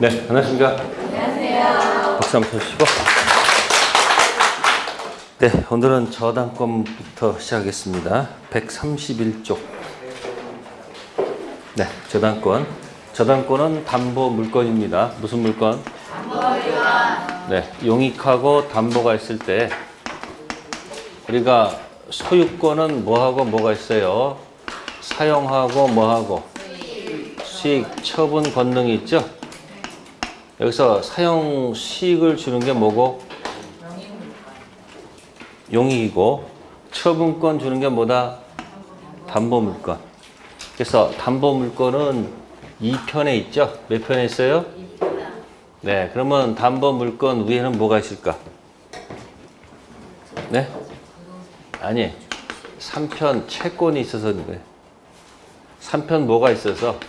네, 안녕하십니까. 안녕하세요. 박수 한번 쳐주시고. 네, 오늘은 저당권부터 시작하겠습니다. 131쪽. 네, 저당권. 저당권은 담보 물건입니다. 무슨 물건? 담보 물건. 네, 용익하고 담보가 있을 때 우리가 소유권은 뭐하고 뭐가 있어요? 사용하고 뭐하고? 수익, 처분 권능이 있죠? 여기서 사용 수익을 주는 게 뭐고? 용익이고, 처분권 주는 게 뭐다? 담보물권. 그래서 담보물권은 2편에 있죠? 몇 편에 있어요? 네, 그러면 담보물권 위에는 뭐가 있을까? 네? 아니, 3편 채권이 있어서 그래. 3편 뭐가 있어서?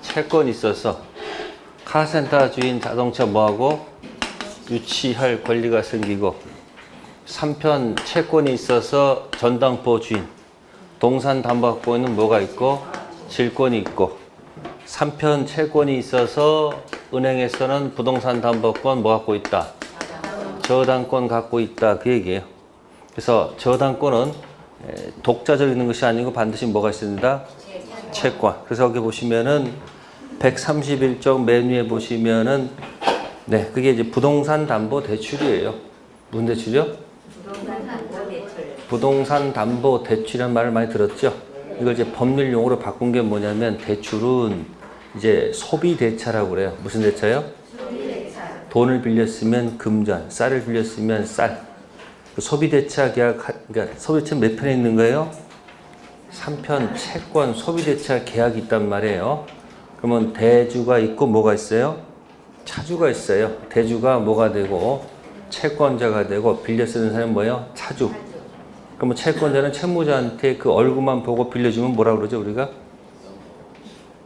채권이 있어서 카센터 주인 자동차 뭐하고? 유치할 권리가 생기고, 3편 채권이 있어서 전당포 주인, 동산 담보권은 뭐가 있고? 질권이 있고, 3편 채권이 있어서 은행에서는 부동산 담보권 뭐 갖고 있다? 저당권 갖고 있다. 그 얘기예요. 그래서 저당권은 독자적으로 있는 것이 아니고 반드시 뭐가 있습니다? 채권. 그래서 여기 보시면은 131쪽 맨 위에 보시면은 네, 그게 이제 부동산 담보 대출이에요. 무슨 대출이요? 부동산 담보 대출. 부동산 담보 대출이라는 말을 많이 들었죠? 이걸 이제 법률 용어로 바꾼 게 뭐냐면 대출은 이제 소비 대차라고 그래요. 무슨 대차요? 소비 대차. 돈을 빌렸으면 금전, 쌀을 빌렸으면 쌀. 소비 대차 계약, 그러니까 소비 대차 몇 편에 있는 거예요? 3편 채권 소비 대차 계약이 있단 말이에요. 그러면 대주가 있고 뭐가 있어요? 차주가 있어요. 대주가 뭐가 되고 채권자가 되고 빌려 쓰는 사람은 뭐예요? 차주. 그러면 채권자는 채무자한테 그 얼굴만 보고 빌려주면 뭐라 그러죠 우리가?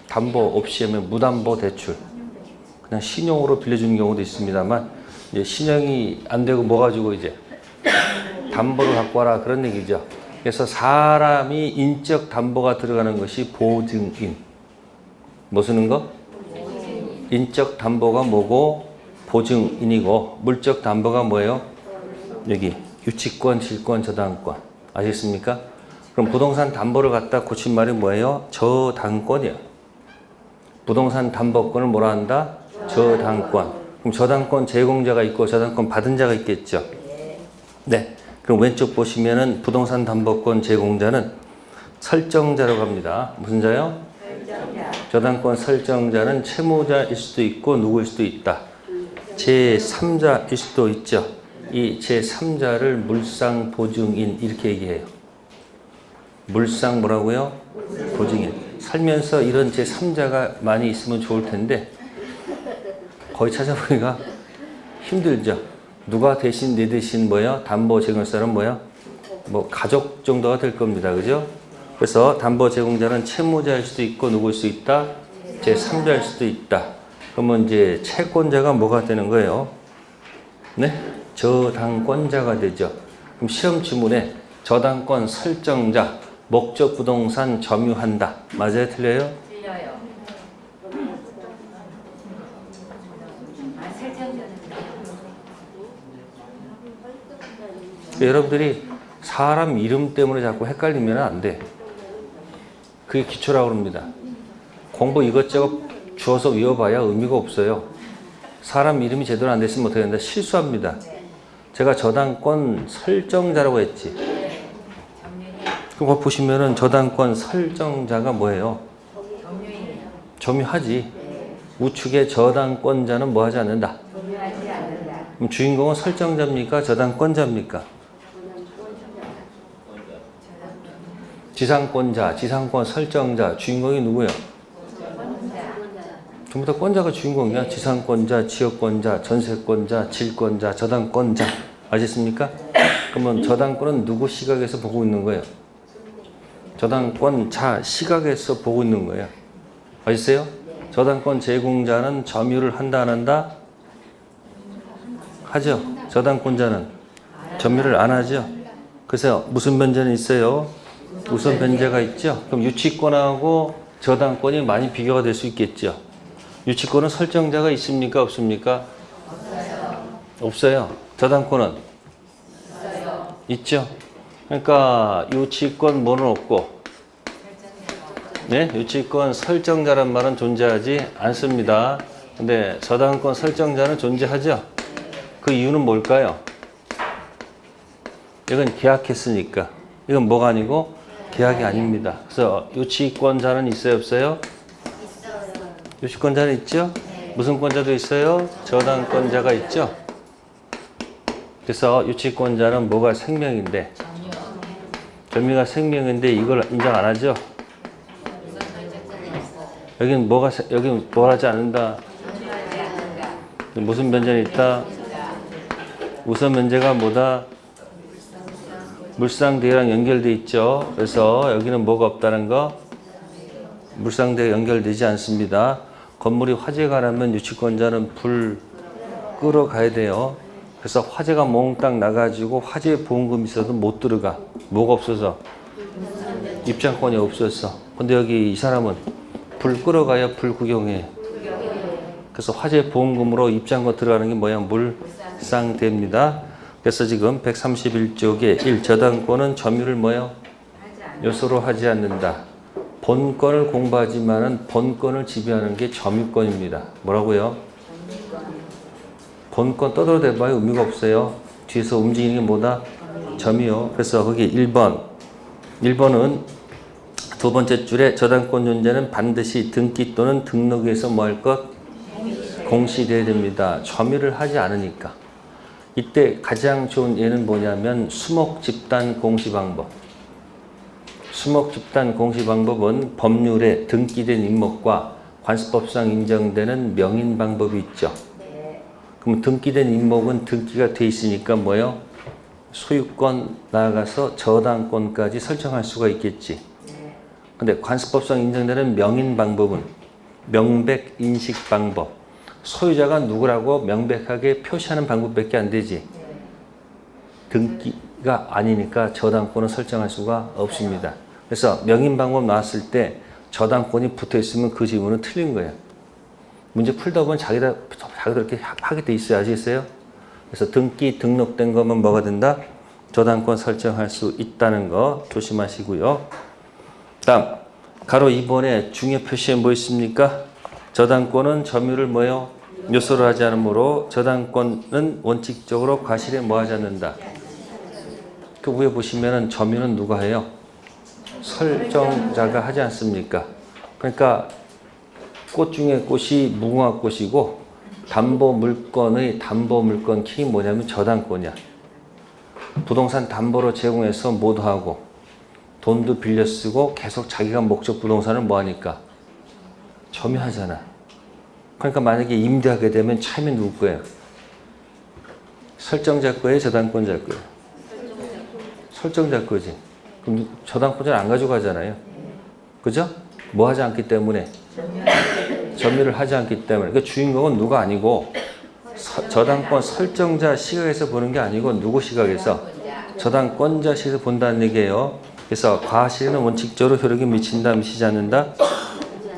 담보 없이 하면 무담보 대출. 그냥 신용으로 빌려주는 경우도 있습니다만 이제 신용이 안 되고 뭐 가지고 이제 담보를 갖고 와라 그런 얘기죠. 그래서 사람이 인적 담보가 들어가는 것이 보증인. 뭐 쓰는 거? 인적 담보가 뭐고 보증인이고 물적 담보가 뭐예요? 여기 유치권, 질권, 저당권. 아시겠습니까? 그럼 부동산 담보를 갖다 고친 말이 뭐예요? 저당권이에요. 부동산 담보권을 뭐라 한다? 저당권. 그럼 저당권 제공자가 있고 저당권 받은 자가 있겠죠? 네. 그럼 왼쪽 보시면은 부동산 담보권 제공자는 설정자라고 합니다. 무슨 자요? 저당권 설정자는 채무자일 수도 있고 누구일 수도 있다. 제3자일 수도 있죠. 이 제3자를 물상보증인 이렇게 얘기해요. 물상 뭐라고요? 보증인. 살면서 이런 제3자가 많이 있으면 좋을 텐데 거의 찾아보기가 힘들죠. 누가 대신 내 대신 뭐야? 담보 제공할 사람 뭐야? 뭐 가족 정도가 될 겁니다. 그죠? 그래서 담보 제공자는 채무자일 수도 있고 누구일 수 있다? 제3자일 수도 있다. 그러면 이제 채권자가 뭐가 되는 거예요? 네? 저당권자가 되죠. 그럼 시험 지문에 저당권 설정자, 목적 부동산 점유한다. 맞아요? 틀려요? 틀려요. 여러분들이 사람 이름 때문에 자꾸 헷갈리면 안 돼. 그게 기초라고 합니다. 공부 이것저것 주워서 외워봐야 의미가 없어요. 사람 이름이 제대로 안 됐으면 어떻게 된다? 실수합니다. 제가 저당권 설정자라고 했지. 그거 보시면은 저당권 설정자가 뭐예요? 점유하지. 우측의 저당권자는 뭐 하지 않는다? 그럼 주인공은 설정자입니까? 저당권자입니까? 지상권자, 지상권 설정자, 주인공이 누구예요? 전부 다 권자가 주인공이야. 지상권자, 지역권자, 전세권자, 질권자, 저당권자. 아셨습니까? 그러면 저당권은 누구 시각에서 보고 있는 거예요? 저당권자 시각에서 보고 있는 거예요. 아셨어요? 저당권 제공자는 점유를 한다 안 한다? 하죠. 저당권자는 점유를 안 하죠. 그래서 무슨 변제는 있어요? 우선 변제가 있죠. 그럼 유치권하고 저당권이 많이 비교가 될 수 있겠죠. 유치권은 설정자가 있습니까? 없습니까? 없어요. 저당권은? 있죠. 그러니까 유치권 뭐는 없고, 네? 유치권 설정자란 말은 존재하지 않습니다. 근데 저당권 설정자는 존재하죠. 그 이유는 뭘까요? 이건 계약했으니까. 이건 뭐가 아니고 계약이 아닙니다. 그래서 유치권자는 있어요, 없어요? 유치권자는 있죠? 무슨 권자도 있어요? 저당권자가 있죠? 그래서 유치권자는 뭐가 생명인데, 점유가 생명인데 이걸 인정 안 하죠? 여긴 여긴 뭘 하지 않는다. 무슨 변제는 있다? 우선 변제가 뭐다? 물상대랑 연결돼 있죠. 그래서 여기는 뭐가 없다는 거? 물상대가 연결되지 않습니다. 건물이 화재가 나면 유치권자는 불 끄러 가야 돼요. 그래서 화재가 몽땅 나가지고 화재 보험금이 있어도 못 들어가. 뭐가 없어서? 입장권이 없었어. 근데 여기 이 사람은 불 끄러 가야 불 구경해. 그래서 화재 보험금으로 입장권 들어가는 게 뭐야? 물상대입니다. 그래서 지금 131쪽에 1. 저당권은 점유를 뭐요? 요소로 하지 않는다. 본권을 공부하지만은 본권을 지배하는 게 점유권입니다. 뭐라고요? 본권 떠들어대봐야 의미가 없어요. 뒤에서 움직이는 게 뭐다? 점이요. 그래서 거기 1번. 1번은 두 번째 줄에 저당권 존재는 반드시 등기 또는 등록에서 뭐 할 것? 공시돼야 됩니다. 점유를 하지 않으니까. 이때 가장 좋은 예는 뭐냐면 수목 집단 공시 방법. 수목 집단 공시 방법은 법률에 등기된 임목과 관습법상 인정되는 명인 방법이 있죠. 그럼 등기된 임목은 등기가 돼 있으니까 뭐요? 소유권 나아가서 저당권까지 설정할 수가 있겠지. 근데 관습법상 인정되는 명인 방법은 명백 인식 방법. 소유자가 누구라고 명백하게 표시하는 방법밖에 안 되지. 등기가 아니니까 저당권은 설정할 수가 없습니다. 그래서 명인 방법 나왔을 때 저당권이 붙어 있으면 그 지문은 틀린 거예요. 문제 풀다 보면 자기도 이렇게 하게 돼 있어요. 아시겠어요? 그래서 등기 등록된 거면 뭐가 된다? 저당권 설정할 수 있다는 거 조심하시고요. 다음 가로 2번에 중요 표시에 뭐 있습니까? 저당권은 점유를 뭐요? 요소로 하지 않으므로 저당권은 원칙적으로 과실에 뭐 하지 않는다. 그 위에 보시면은 점유는 누가 해요? 설정자가 하지 않습니까? 그러니까 꽃 중에 꽃이 무궁화꽃이고 담보물건의 담보물건 키 뭐냐면 저당권이야. 부동산 담보로 제공해서 모두 하고 돈도 빌려 쓰고 계속 자기가 목적 부동산을 뭐 하니까 점유하잖아. 그러니까 만약에 임대하게 되면 차임이 누구 거예요? 설정자 거예요? 저당권자 거예요? 설정자 거지. 그럼 저당권자는 안 가져가잖아요. 그죠? 뭐 하지 않기 때문에? 점유를 하지 않기 때문에. 그 주인공은 누가 아니고 저당권 설정자 시각에서 보는 게 아니고 누구 시각에서? 저당권자 시각에서 본다는 얘기예요. 그래서 과실은 원칙적으로 효력이 미친다, 미치지 않는다?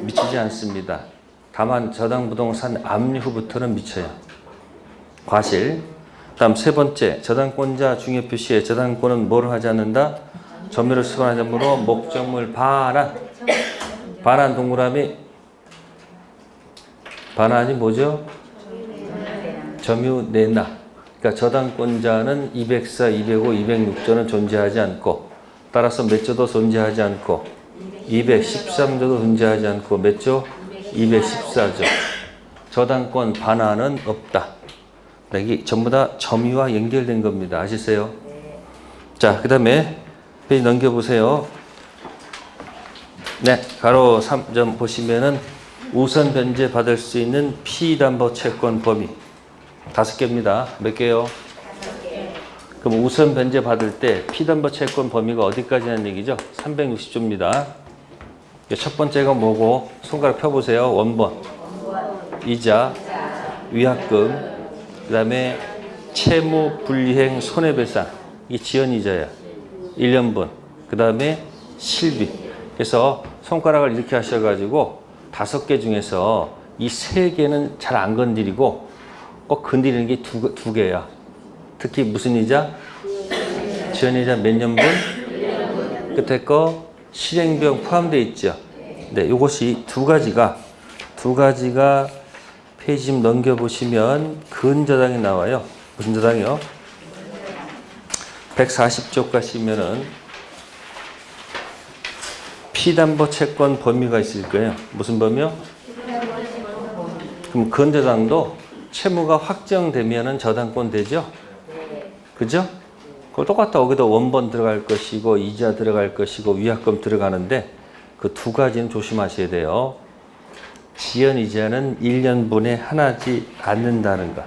미치지 않습니다. 다만 저당부동산 압류 후부터는 미쳐요. 과실. 다음 세 번째, 저당권자 중요 표시에 저당권은 뭐를 하지 않는다? 점유를 수반하지 않으므로 목적물 반환. 반환 동그라미. 반환이 뭐죠? 점유 내놔. 그러니까 저당권자는 204, 205, 206조는 존재하지 않고 따라서 몇 조도 존재하지 않고 213조도 존재하지 않고 몇 조? 214조. 저당권 반환은 없다. 여기 전부 다 점유와 연결된 겁니다. 아시세요? 자, 그 다음에 페이지 넘겨보세요. 네, 가로 3점 보시면은 우선 변제 받을 수 있는 피담보 채권 범위 5개입니다. 몇 개요? 5개. 그럼 우선 변제 받을 때 피담보 채권 범위가 어디까지 하는 얘기죠? 360조입니다. 첫 번째가 뭐고? 손가락 펴보세요. 원본. 이자, 위약금, 그 다음에 채무 불이행 손해배상. 이게 지연이자야. 1년분. 그 다음에 실비. 그래서 손가락을 이렇게 하셔가지고 5개 중에서 이 세 개는 잘 안 건드리고 꼭 건드리는 게 두 개야. 특히 무슨 이자? 지연이자 몇 년분? 끝에 거 실행비용 포함되어 있죠. 네, 이것이 두 가지가 페이지 좀 넘겨보시면 근저당이 나와요. 무슨 저당이요? 140쪽 가시면은 피담보 채권 범위가 있을 거예요. 무슨 범위요? 그럼 근저당도 채무가 확정되면은 저당권 되죠? 그죠? 그걸 똑같다. 거기도 원본 들어갈 것이고 이자 들어갈 것이고 위약금 들어가는데 그 두 가지는 조심하셔야 돼요. 지연 이자는 1년분에 하나지 않는다는 것.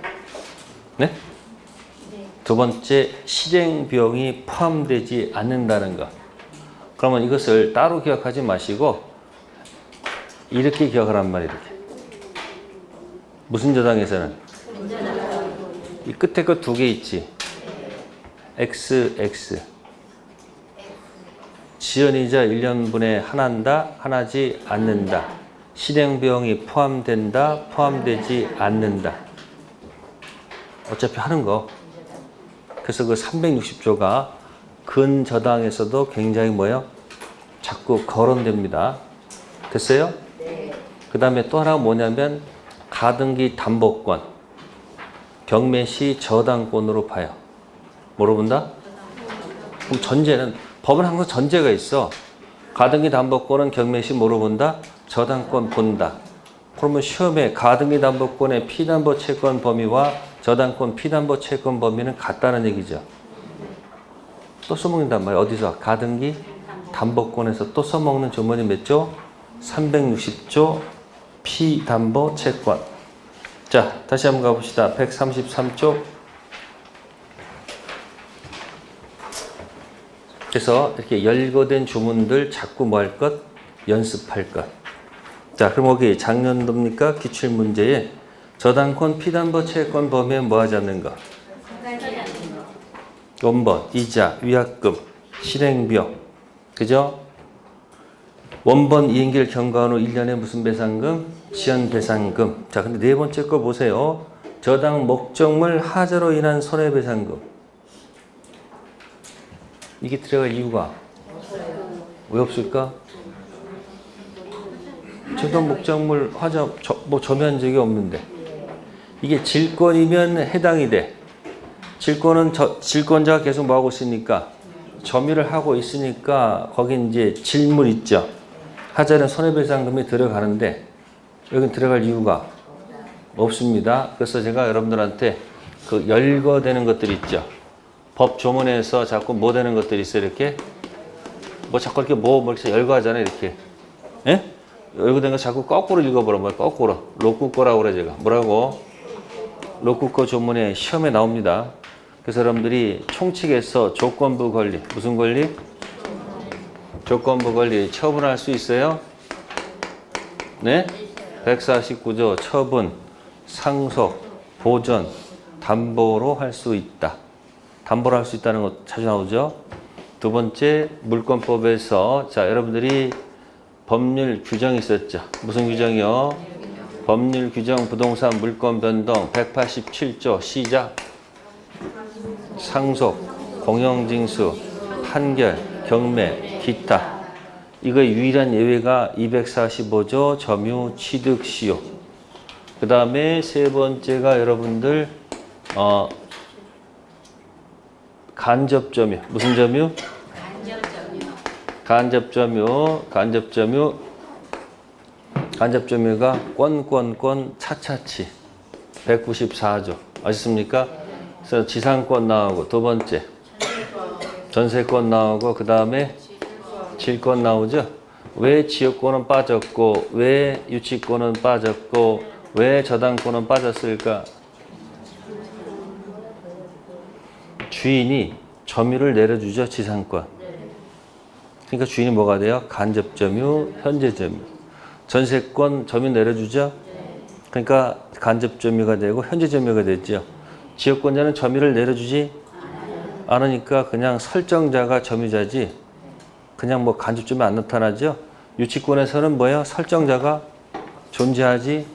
네? 두 번째, 실행 비용이 포함되지 않는다는 것. 그러면 이것을 따로 기억하지 마시고 이렇게 기억하란 말이에요. 이렇게. 무슨 저당에서는? 이 끝에 거 두 개 있지. XX. 지연이자 1년분에 하나지 않는다. 실행비용이 포함된다, 포함되지 않는다. 어차피 하는 거. 그래서 그 360조가 근저당에서도 굉장히 뭐예요? 자꾸 거론됩니다. 됐어요? 네. 그 다음에 또 하나가 뭐냐면 가등기 담보권. 경매시 저당권으로 봐요. 뭐로 본다? 그럼 전제는, 법은 항상 전제가 있어. 가등기 담보권은 경매시 뭐로 본다? 저당권 본다. 그러면 시험에 가등기 담보권의 피담보 채권 범위와 저당권 피담보 채권 범위는 같다는 얘기죠. 또 써먹는단 말이에요. 어디서? 가등기 담보권에서 또 써먹는 조문이 몇 조? 360조 피담보 채권. 자, 다시 한번 가봅시다. 133조. 그래서 이렇게 열거된 조문들 자꾸 뭐 할 것? 연습할 것. 자, 그럼 여기 작년도입니까? 기출문제에 저당권 피담보 채권 범위에 뭐 하지 않는 거? 원본, 이자, 위약금, 실행비용. 그죠? 원본 이행기를 경과한 후 1년에 무슨 배상금? 지연 배상금. 자, 근데 네 번째 거 보세요. 저당 목적물 하자로 인한 손해배상금. 이게 들어갈 이유가 왜 없을까? 저당 목적물 하자 점유한 적이 없는데 이게 질권이면 해당이 돼. 질권은 질권자가 계속 뭐 하고 있으니까 점유를 하고 있으니까 거기 이제 질물 있죠. 하자는 손해배상금이 들어가는데 여기 들어갈 이유가 없습니다. 그래서 제가 여러분들한테 그 열거되는 것들 있죠. 법 조문에서 자꾸 뭐 되는 것들이 있어요. 이렇게 뭐 자꾸 이렇게 뭐 이렇게 열거하잖아요. 이렇게 예? 열거된 거 자꾸 거꾸로 읽어보란 말이에요. 거꾸로 로쿠 거라고 그래 제가. 뭐라고? 로쿠 거 조문에 시험에 나옵니다. 그래서 여러분들이 총칙에서 조건부 권리 무슨 권리? 조건부 권리 처분할 수 있어요? 네? 149조 처분, 상속, 보전, 담보로 할 수 있다. 담보를 할 수 있다는 거 자주 나오죠. 두 번째 물권법에서 자 여러분들이 법률 규정이 있었죠. 무슨 규정이요? 법률 규정 부동산 물권 변동 187조 시작. 상속, 공영징수, 판결, 경매, 기타. 이거의 유일한 예외가 245조 점유 취득 시효. 그 다음에 세 번째가 여러분들 간접점유. 무슨 점유? 간접점유. 간접점유가 권 차차치 194조. 아셨습니까? 그래서 지상권 나오고 두 번째 전세권 나오고 그 다음에 질권 나오죠. 왜 지역권은 빠졌고 왜 유치권은 빠졌고 왜 저당권은 빠졌을까? 주인이 점유를 내려주죠. 지상권. 그러니까 주인이 뭐가 돼요? 간접점유, 현재점유. 전세권 점유 내려주죠. 그러니까 간접점유가 되고 현재점유가 됐죠. 지역권자는 점유를 내려주지 않으니까 그냥 설정자가 점유자지 그냥 뭐 간접점유 안 나타나죠. 유치권에서는 뭐예요? 설정자가 존재하지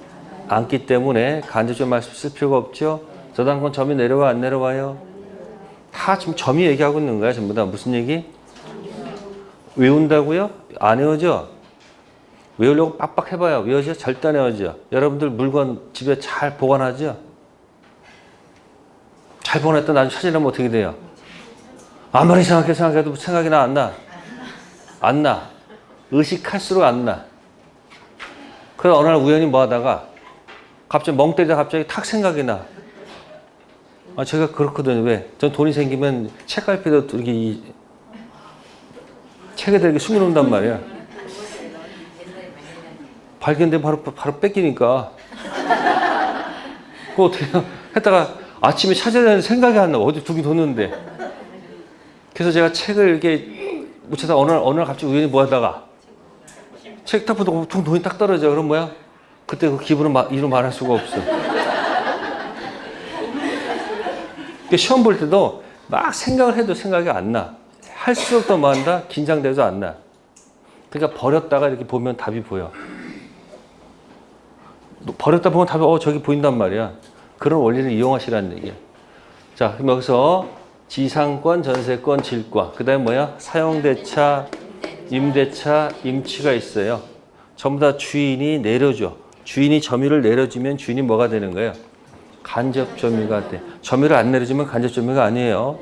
않기 때문에 간접적 말씀 쓸 필요가 없죠. 저당권 점이 내려와 안 내려와요? 다 지금 점이 얘기하고 있는 거야. 전부 다 무슨 얘기? 외운다고요? 안 외워져. 외우려고 빡빡 해봐요. 외워져? 절대 안 외워져. 여러분들 물건 집에 잘 보관하죠? 잘 보관했다 나중에 찾으려면 어떻게 돼요? 아무리 생각해도 생각이 나, 안 나? 안 나. 의식할수록 안 나. 그래서 어느 날 우연히 뭐 하다가 갑자기 멍 때리다가 갑자기 탁 생각이 나. 아, 제가 그렇거든요. 왜? 전 돈이 생기면 책갈피도 이렇게 책에다 이렇게 숨겨놓는단 말이야. 발견되면 바로 뺏기니까. 그거 어떻게 해요? 했다가 아침에 찾아야 되는 생각이 안 나. 어디 두긴 뒀는데. 그래서 제가 책을 이렇게 묻혀서 어느 날 갑자기 우연히 뭐 하다가 책 딱 보다가 돈이 딱 떨어져. 그럼 뭐야? 그때 그 기분은 이루 말할 수가 없어. 시험 볼 때도 막 생각을 해도 생각이 안 나. 할수록 더 뭐 한다? 긴장돼도 안 나. 그러니까 버렸다가 이렇게 보면 답이 보여. 버렸다 보면 답이 저기 보인단 말이야. 그런 원리를 이용하시라는 얘기야. 자, 그럼 여기서 지상권, 전세권, 질과. 그 다음에 뭐야? 사용대차, 임대차, 임치가 있어요. 전부 다 주인이 내려줘. 주인이 점유를 내려주면 주인이 뭐가 되는 거예요? 간접 점유가 돼. 점유를 안 내려주면 간접 점유가 아니에요.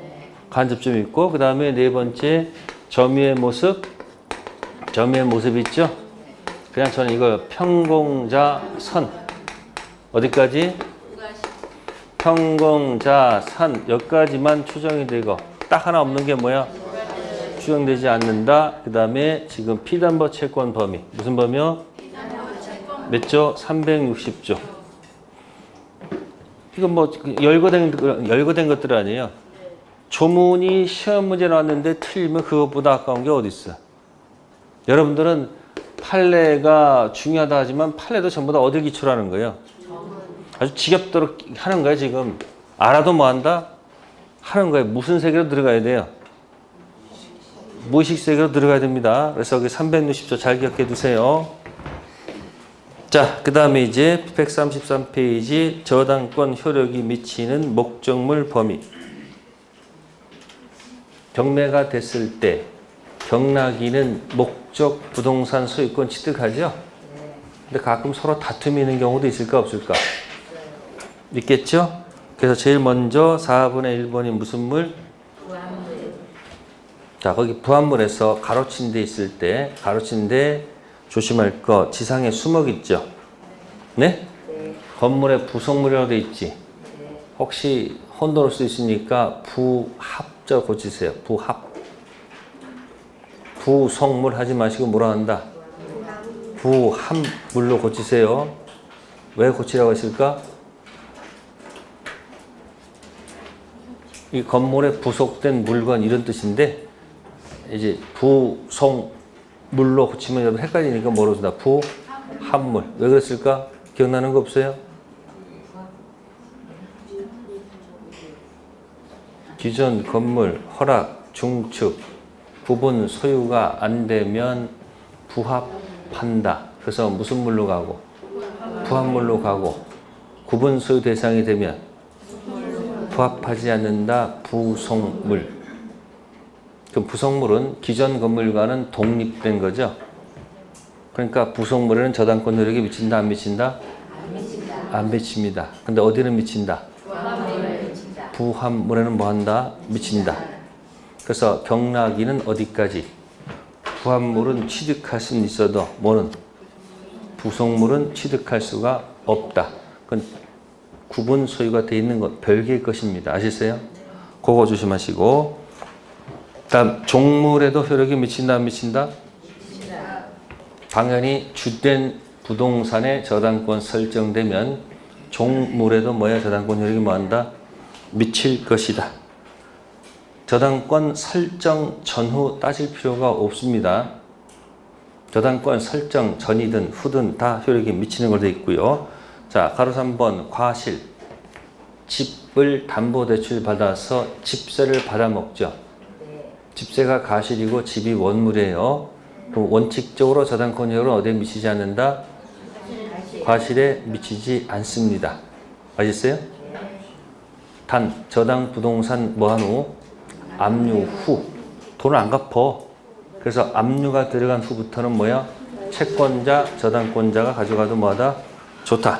간접 점유 있고, 그 다음에 네 번째 점유의 모습. 점유의 모습 있죠? 그냥 저는 이거 평공자선. 어디까지? 평공자산. 여기까지만 추정이 되고, 딱 하나 없는 게 뭐야? 추정되지 않는다. 그 다음에 지금 피담보 채권 범위. 무슨 범위요? 몇 조? 360조. 이건 뭐 열거된 것들 아니에요. 조문이 시험 문제 나왔는데 틀리면 그것보다 아까운 게 어디 있어? 여러분들은 판례가 중요하다 하지만 판례도 전부 다 어딜 기초로 하는 거예요? 아주 지겹도록 하는 거야 지금. 알아도 뭐 한다? 하는 거예요. 무슨 세계로 들어가야 돼요? 무의식 세계로 들어가야 됩니다. 그래서 여기 360조 잘 기억해 두세요. 자, 그 다음에 이제 133페이지 저당권 효력이 미치는 목적물 범위. 경매가 됐을 때 경락인은 목적 부동산 소유권 취득하죠? 근데 가끔 서로 다툼이 있는 경우도 있을까 없을까? 있겠죠? 그래서 제일 먼저 4분의 1번이 무슨 물? 자, 거기 부합물에서 가로친 데 있을 때 가로친 데 조심할 거 지상에 수목 있죠? 네? 건물에 부속물이라고 돼 있지? 혹시 혼돈일 수 있으니까 부합자 고치세요. 부합. 부속물 하지 마시고 뭐라 한다? 부합물로 고치세요. 왜 고치라고 했을까? 이 건물에 부속된 물건 이런 뜻인데 이제 부속물로 고치면 여러분 헷갈리니까 뭐로 쓴다? 부합물. 왜 그랬을까? 기억나는 거 없어요? 기존 건물 허락 중축 구분 소유가 안 되면 부합한다. 그래서 무슨 물로 가고? 부합물로 가고 구분 소유 대상이 되면 부합하지 않는다. 부속물. 그 부속물은 기존 건물과는 독립된 거죠. 그러니까 부속물에는 저당권 효력이 미친다 안 미친다? 안 미칩니다. 근데 어디는 미친다? 부합물에는 뭐 한다? 미친다. 그래서 경락인은 어디까지? 부합물은 취득할 수는 있어도 뭐는? 부속물은 취득할 수가 없다. 그건 구분 소유가 되어 있는 것 별개의 것입니다. 아시세요? 그거 조심하시고. 다음 종물에도 효력이 미친다 안 미친다? 당연히 주된 부동산에 저당권 설정되면 종물에도 뭐야? 저당권 효력이 뭐한다? 미칠 것이다. 저당권 설정 전후 따질 필요가 없습니다. 저당권 설정 전이든 후든 다 효력이 미치는 걸로 되어 있고요. 자, 가로 3번 과실. 집을 담보대출 받아서 집세를 받아먹죠. 집세가 가실이고 집이 원물이에요. 그럼 원칙적으로 저당권 효력은 어디에 미치지 않는다? 과실에 미치지 않습니다. 아셨어요? 단 저당 부동산 뭐한 후 압류 후 돈을 안 갚어. 그래서 압류가 들어간 후부터는 뭐야? 채권자, 저당권자가 가져가도 뭐하다? 좋다.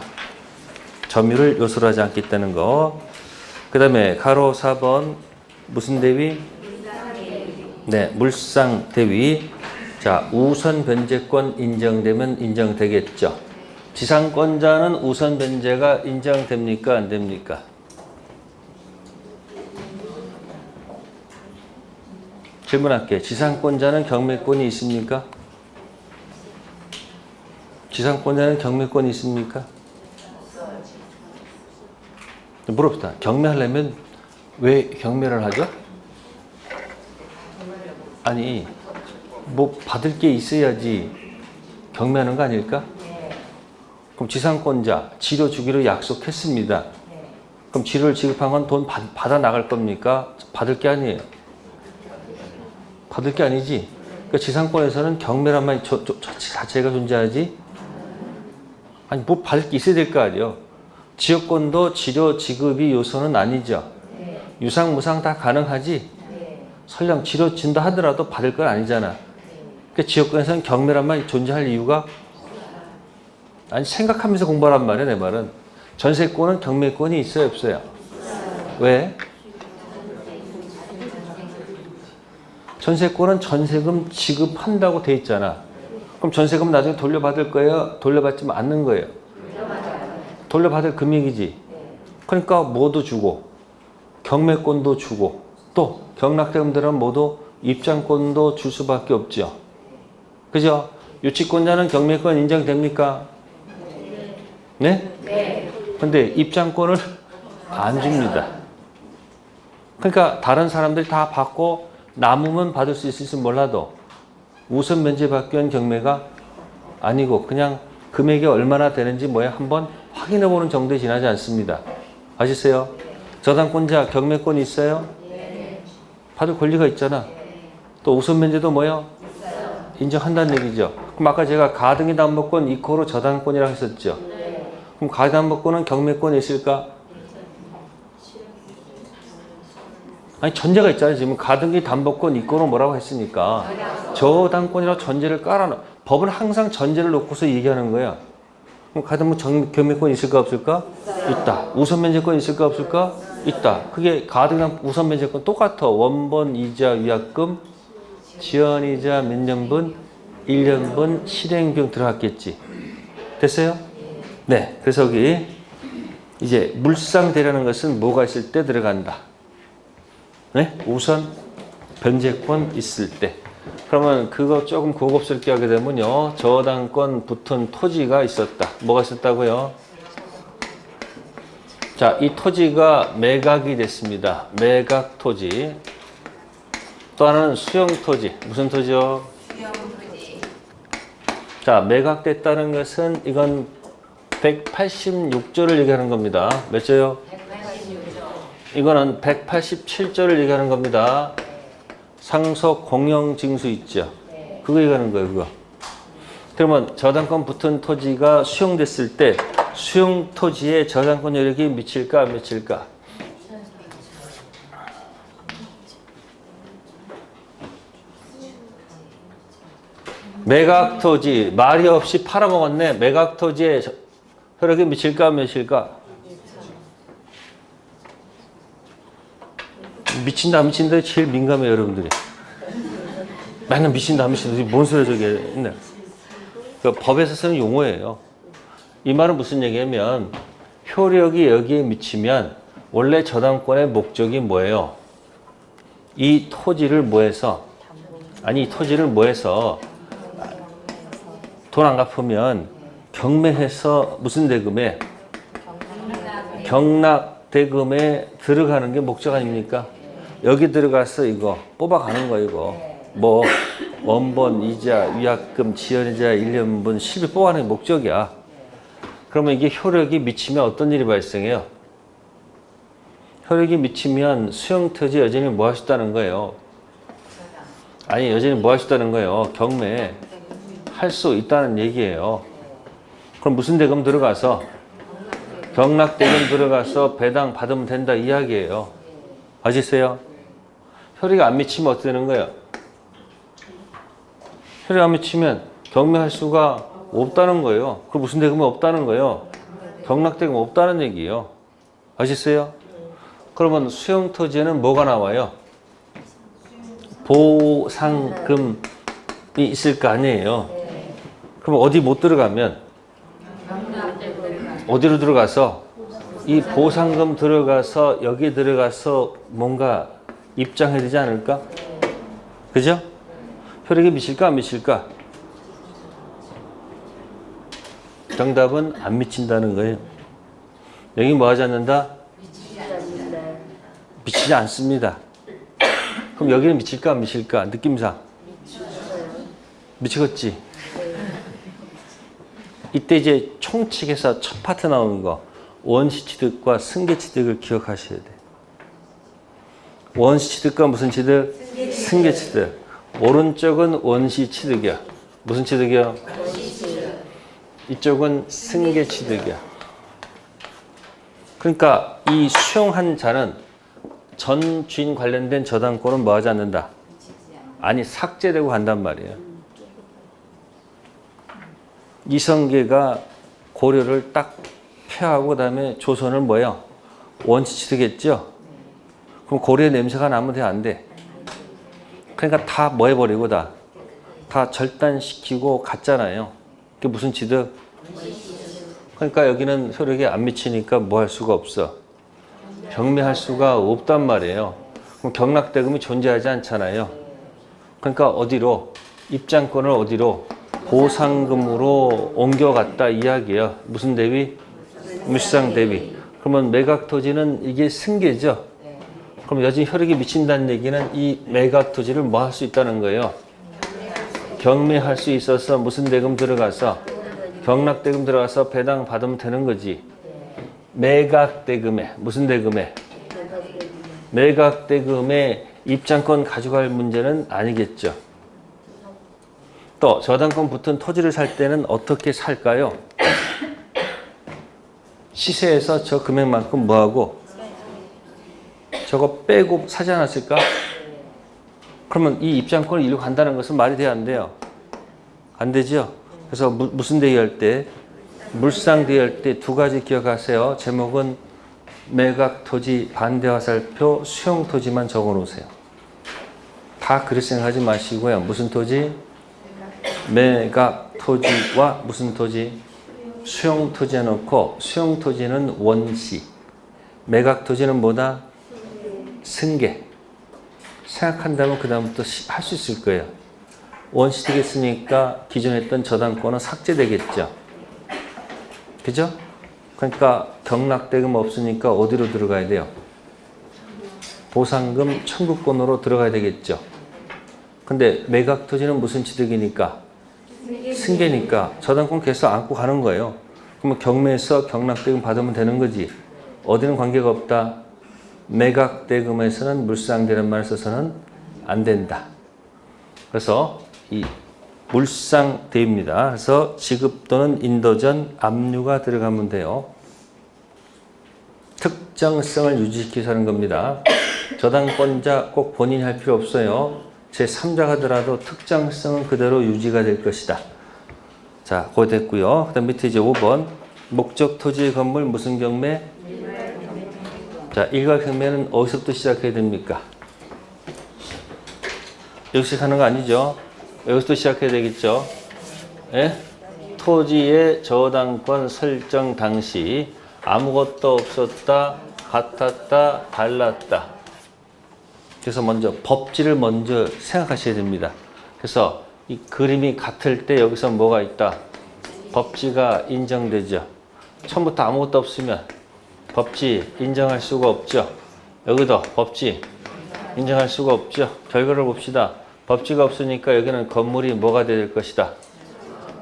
점유를 요소로 하지 않겠다는 거. 그 다음에 가로 4번 무슨 대위? 네, 물상 대위. 자, 우선 변제권 인정되면 인정되겠죠. 지상권자는 우선 변제가 인정됩니까? 안 됩니까? 질문할게. 지상권자는 경매권이 있습니까? 지상권자는 경매권이 있습니까? 물어봅시다. 경매하려면 왜 경매를 하죠? 아니, 뭐 받을 게 있어야지 경매하는 거 아닐까? 그럼 지상권자 지료 주기로 약속했습니다. 그럼 지료를 지급한 건 돈 받아 나갈 겁니까? 받을 게 아니에요. 받을 게 아니지. 그러니까 지상권에서는 경매란 말이 자체가 존재하지. 아니 뭐 받을 게 있어야 될 거 아니에요. 지역권도 지료 지급이 요소는 아니죠. 유상 무상 다 가능하지. 설령 지료 준다 하더라도 받을 건 아니잖아. 그러니까 지역권에서는 경매란 말이 존재할 이유가 아니 생각하면서 공부하란 말이야. 내 말은 전세권은 경매권이 있어요 없어요? 왜? 전세권은 전세금 지급한다고 돼 있잖아. 그럼 전세금 나중에 돌려받을 거예요? 돌려받지 않는 거예요? 돌려받을 금액이지. 그러니까 뭐도 주고 경매권도 주고 또 경락대금들은 모두 입장권도 줄 수밖에 없죠. 그죠? 유치권자는 경매권 인정됩니까? 네? 네. 근데 입장권을 안 줍니다. 그러니까 다른 사람들이 다 받고 남으면 받을 수 있을지 몰라도 우선 면제받기 위한 경매가 아니고 그냥 금액이 얼마나 되는지 뭐야 한번 확인해보는 정도에 지나지 않습니다. 아시세요? 저당권자 경매권이 있어요? 받을 권리가 있잖아. 또 우선 면제도 뭐야? 인정한다는 얘기죠. 그럼 아까 제가 가등기 담보권 이코로 저당권이라고 했었죠. 그럼 가등기 담보권은 경매권이 있을까? 아니 전제가 있잖아요. 지금 가등기 담보권 이코로 뭐라고 했으니까 저당권이라고 전제를 깔아놔. 법은 항상 전제를 놓고서 얘기하는 거야. 그럼 가등기 경매권 있을까 없을까? 있다. 우선 면제권 있을까 없을까? 있다. 그게 가등기 우선 면제권 똑같아. 원본 이자 위약금 지연이자 몇 년분? 1년분 실행비용 들어갔겠지. 됐어요? 네. 그래서 여기 이제 물상대라는 것은 뭐가 있을 때 들어간다. 네? 우선 변제권 있을 때. 그러면 그거 조금 고급스럽게 하게 되면요. 저당권 붙은 토지가 있었다. 뭐가 있었다고요? 자, 이 토지가 매각이 됐습니다. 매각 토지. 또 하나는 수용 토지. 무슨 토지요? 수용 토지. 자, 매각됐다는 것은 이건 186조를 얘기하는 겁니다. 몇 조요? 186조. 이거는 187조를 얘기하는 겁니다. 상속 공영징수 있죠? 그거 얘기하는 거예요, 그거. 그러면 저당권 붙은 토지가 수용됐을 때 수용 토지에 저당권 여력이 미칠까 안 미칠까? 매각 토지 말이 없이 팔아먹었네. 매각 토지에 혈액이 미칠까 안 미칠까? 미친다 안 미친다에 제일 민감해요 여러분들이. 맨날 미친다 안 미친다 뭔 소리야 저게. 그 법에서 쓰는 용어예요. 이 말은 무슨 얘기냐면 효력이 여기에 미치면 원래 저당권의 목적이 뭐예요? 이 토지를 뭐해서 이 토지를 뭐해서 돈 안 갚으면 경매해서 무슨 대금에? 경락대금에 들어가는 게 목적 아닙니까? 여기 들어가서 이거 뽑아가는 거 이거 뭐 원본 이자 위약금 지연이자 1년분 실비 뽑아가는 게 목적이야. 그러면 이게 효력이 미치면 어떤 일이 발생해요? 효력이 미치면 수용토지 여전히 뭐 하셨다는 거예요? 아니 여전히 뭐 하셨다는 거예요? 경매 할 수 있다는 얘기예요. 그럼 무슨 대금 들어가서? 경락대금 들어가서 배당 받으면 된다 이야기예요. 아시겠어요? 혈액이 안 미치면 어떻게 되는 거예요? 혈액 안 미치면 경매할 수가 없다는 거예요. 그럼 무슨 대금이 없다는 거예요? 경락대금 없다는 얘기예요. 아시겠어요? 그러면 수용토지에는 뭐가 나와요? 보상금이 있을 거 아니에요. 그럼 어디 못 들어가면 어디로 들어가서 이 보상금 들어가서 여기 들어가서 뭔가 입장해야 되지 않을까? 그죠? 혈액이 미칠까 안 미칠까? 정답은 안 미친다는 거예요. 여기 뭐 하지 않는다? 미치지 않습니다. 그럼 여기는 미칠까 안 미칠까? 느낌상 미치겠지. 이때 이제 총칙에서 첫 파트 나오는 거 원시취득과 승계취득을 기억하셔야 돼. 원시취득과 무슨 취득? 승계취득. 오른쪽은 원시취득이야. 무슨 취득이야? 이쪽은 승계취득이야. 그러니까 이 수용한 자는 전 주인 관련된 저당권은 뭐 하지 않는다? 아니 삭제되고 간단 말이에요. 이성계가 고려를 딱 폐하고 그다음에 조선을 뭐예요? 원시취득했죠? 그럼 고려의 냄새가 나면 돼 안 돼? 그러니까 다 뭐 해버리고 다 절단시키고 갔잖아요. 그게 무슨 취득? 그러니까 여기는 혈액이 안 미치니까 뭐 할 수가 없어. 경매할 수가 없단 말이에요. 그럼 경락대금이 존재하지 않잖아요. 그러니까 어디로? 입장권을 어디로? 보상금으로 옮겨갔다 이야기예요. 무슨 대비? 물상 대비. 그러면 매각토지는 이게 승계죠. 그럼 여전히 혈액이 미친다는 얘기는 이 매각토지를 뭐 할 수 있다는 거예요? 경매할 수 있어서 무슨 대금 들어가서? 경락대금 들어가서 배당 받으면 되는 거지. 매각대금에 무슨 대금에? 매각대금에 입장권 가져갈 문제는 아니겠죠. 또 저당권 붙은 토지를 살 때는 어떻게 살까요? 시세에서 저 금액만큼 뭐하고 저거 빼고 사지 않았을까? 그러면 이 입장권을 이리로 간다는 것은 말이 돼야 안 돼요? 안 되죠? 그래서 무슨 대의할 때? 물상 대의할 때 두 가지 기억하세요. 제목은 매각토지 반대화살표 수용토지만 적어놓으세요. 다 그렇게 생각하지 마시고요. 무슨 토지? 매각토지와 무슨 토지? 수용토지 해놓고 수용토지는 원시, 매각토지는 뭐다? 승계. 생각한다면 그 다음부터 할 수 있을 거예요. 원시 되겠으니까 기존에 했던 저당권은 삭제되겠죠. 그죠? 그러니까 경락대금 없으니까 어디로 들어가야 돼요? 보상금 청구권으로 들어가야 되겠죠. 근데 매각토지는 무슨 취득이니까? 승계니까 저당권 계속 안고 가는 거예요. 그러면 경매에서 경락대금 받으면 되는 거지. 어디는 관계가 없다. 매각대금에서는 물상되는 말을 써서는 안 된다. 그래서 이 물상대입니다. 그래서 지급 또는 인도 전 압류가 들어가면 돼요. 특정성을 유지시켜서 하는 겁니다. 저당권자 꼭 본인이 할 필요 없어요. 제3자가 하더라도 특정성은 그대로 유지가 될 것이다. 자, 그거 됐고요. 그 다음 밑에 이제 5번. 목적 토지의 건물 무슨 경매? 자, 일괄 경매는 어디서부터 시작해야 됩니까? 여기서 시작하는 거 아니죠? 여기서부터 시작해야 되겠죠? 예? 토지의 저당권 설정 당시 아무것도 없었다, 같았다, 달랐다. 그래서 먼저 법지를 먼저 생각하셔야 됩니다. 그래서 이 그림이 같을 때 여기서 뭐가 있다? 법지가 인정되죠. 처음부터 아무것도 없으면 법지 인정할 수가 없죠. 여기도 법지 인정할 수가 없죠. 결과를 봅시다. 법지가 없으니까 여기는 건물이 뭐가 될 것이다?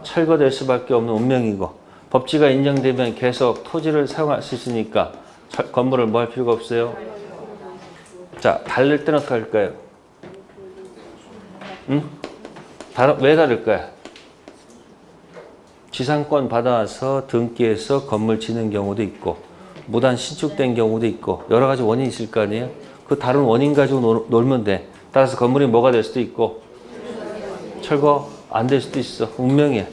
철거될 수밖에 없는 운명이고, 법지가 인정되면 계속 토지를 사용할 수 있으니까 건물을 뭐 할 필요가 없어요. 자, 다를 때는 어떻게 할까요? 응? 왜 다를까요? 지상권 받아와서 등기해서 건물 짓는 경우도 있고 무단 신축된 경우도 있고 여러 가지 원인이 있을 거 아니에요. 그 다른 원인 가지고 놀면 돼. 따라서 건물이 뭐가 될 수도 있고 철거 안 될 수도 있어. 운명이야.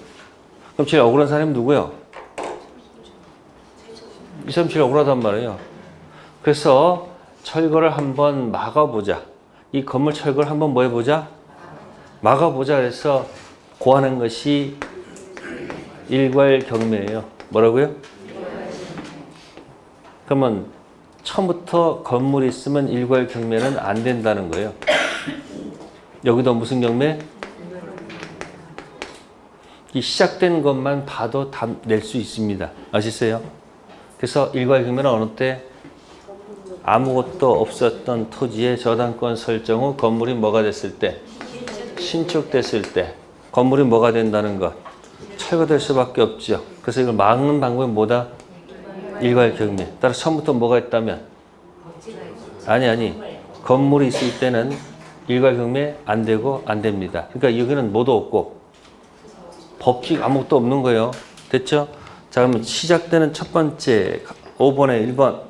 그럼 제일 억울한 사람이 누구예요? 237 억울하단 말이에요. 그래서 철거를 한번 막아보자. 이 건물 철거를 한번 뭐 해보자? 막아보자. 그래서 고하는 것이 일괄경매예요. 뭐라고요? 그러면 처음부터 건물이 있으면 일괄경매는 안 된다는 거예요. 여기도 무슨 경매? 이 시작된 것만 봐도 다 낼 수 있습니다. 아시세요? 그래서 일괄경매는 어느 때? 아무것도 없었던 토지의 저당권 설정 후 건물이 뭐가 됐을 때? 신축됐을 때 건물이 뭐가 된다는 것? 철거될 수밖에 없죠. 그래서 이걸 막는 방법이 뭐다? 일괄경매. 따라서 처음부터 뭐가 있다면? 아니. 건물이 있을 때는 일괄경매 안 되고 안 됩니다. 그러니까 여기는 뭐도 없고 법칙 아무것도 없는 거예요. 됐죠? 자, 그러면 시작되는 첫 번째 5번에 1번.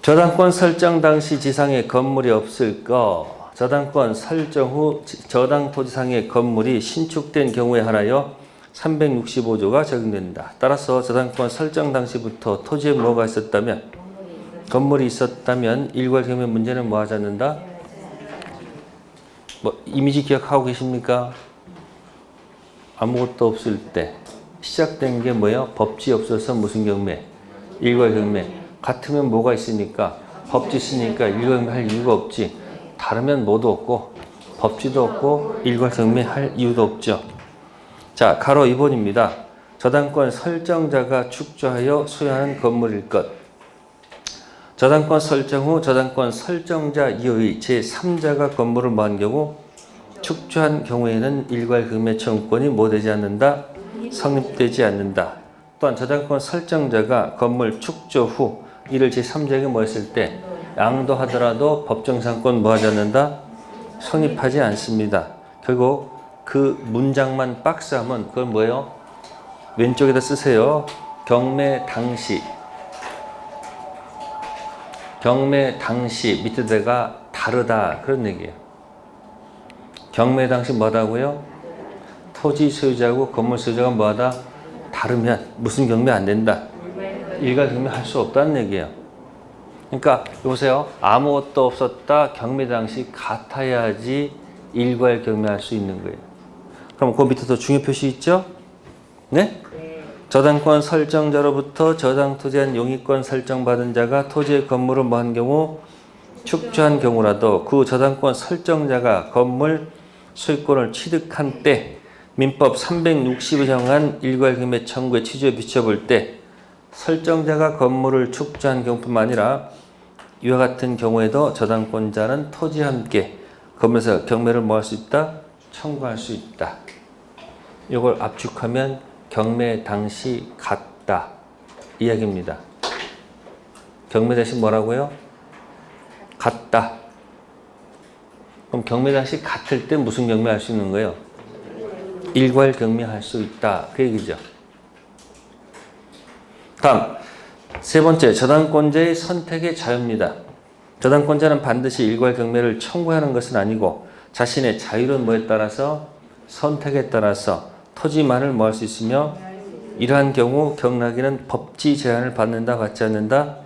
저당권 설정 당시 지상에 건물이 없을 거. 저당권 설정 후 저당 토지상의 건물이 신축된 경우에 한하여 365조가 적용된다. 따라서 저당권 설정 당시부터 토지에 뭐가 있었다면, 건물이 있었다면 일괄경매 문제는 뭐 하지 않는다? 뭐 이미지 기억하고 계십니까? 아무것도 없을 때 시작된 게 뭐예요? 법지 없어서 무슨 경매? 일괄경매. 같으면 뭐가 있으니까? 법지 있으니까 일괄경매 할 이유가 없지. 다르면 뭐도 없고 법지도 없고 일괄경매 할 이유도 없죠. 자, 가로 2번입니다. 저당권 설정자가 축조하여 소유하는 건물일 것. 저당권 설정 후 저당권 설정자 이후의 제3자가 건물을 뭐한 경우 축조한 경우에는 일괄경매 청구권이 뭐 되지 않는다? 성립되지 않는다. 또한 저당권 설정자가 건물 축조 후 이를 제3자에게 뭐 했을 때 양도하더라도 법정상권 뭐 하지 않는다? 성립하지 않습니다. 결국 그 문장만 박스하면 그건 뭐예요? 왼쪽에다 쓰세요. 경매 당시. 경매 당시 밑에다가 다르다. 그런 얘기예요. 경매 당시 뭐라고요? 토지 소유자하고 건물 소유자가 뭐하다? 다르면 무슨 경매 안 된다? 일괄경매 할 수 없다는 얘기예요. 그러니까 보세요. 아무것도 없었다. 경매 당시 같아야지 일괄경매할 수 있는 거예요. 그럼 그 밑에도 중요 표시 있죠? 네? 저당권 설정자로부터 저당 토지한 용의권 설정받은 자가 토지의 건물을 뭐한 경우 축조한 경우라도 그 저당권 설정자가 건물 소유권을 취득한 때 민법 360에 정한 일괄경매 청구의 취지에 비춰볼 때 설정자가 건물을 축조한 경우뿐만 아니라 이와 같은 경우에도 저당권자는 토지와 함께 건물에서 경매를 뭐 할 수 있다? 청구할 수 있다. 이걸 압축하면 경매 당시 같다 이야기입니다. 경매 당시 뭐라고요? 같다. 그럼 경매 당시 같을 때 무슨 경매 할 수 있는 거예요? 일괄 경매 할 수 있다. 그 얘기죠. 다음 세 번째, 저당권자의 선택의 자유입니다. 저당권자는 반드시 일괄 경매를 청구하는 것은 아니고 자신의 자유로운 뭐에 따라서 선택에 따라서 토지만을 뭐 할 수 있으며 이러한 경우 경락에는 법지 제한을 받는다 받지 않는다?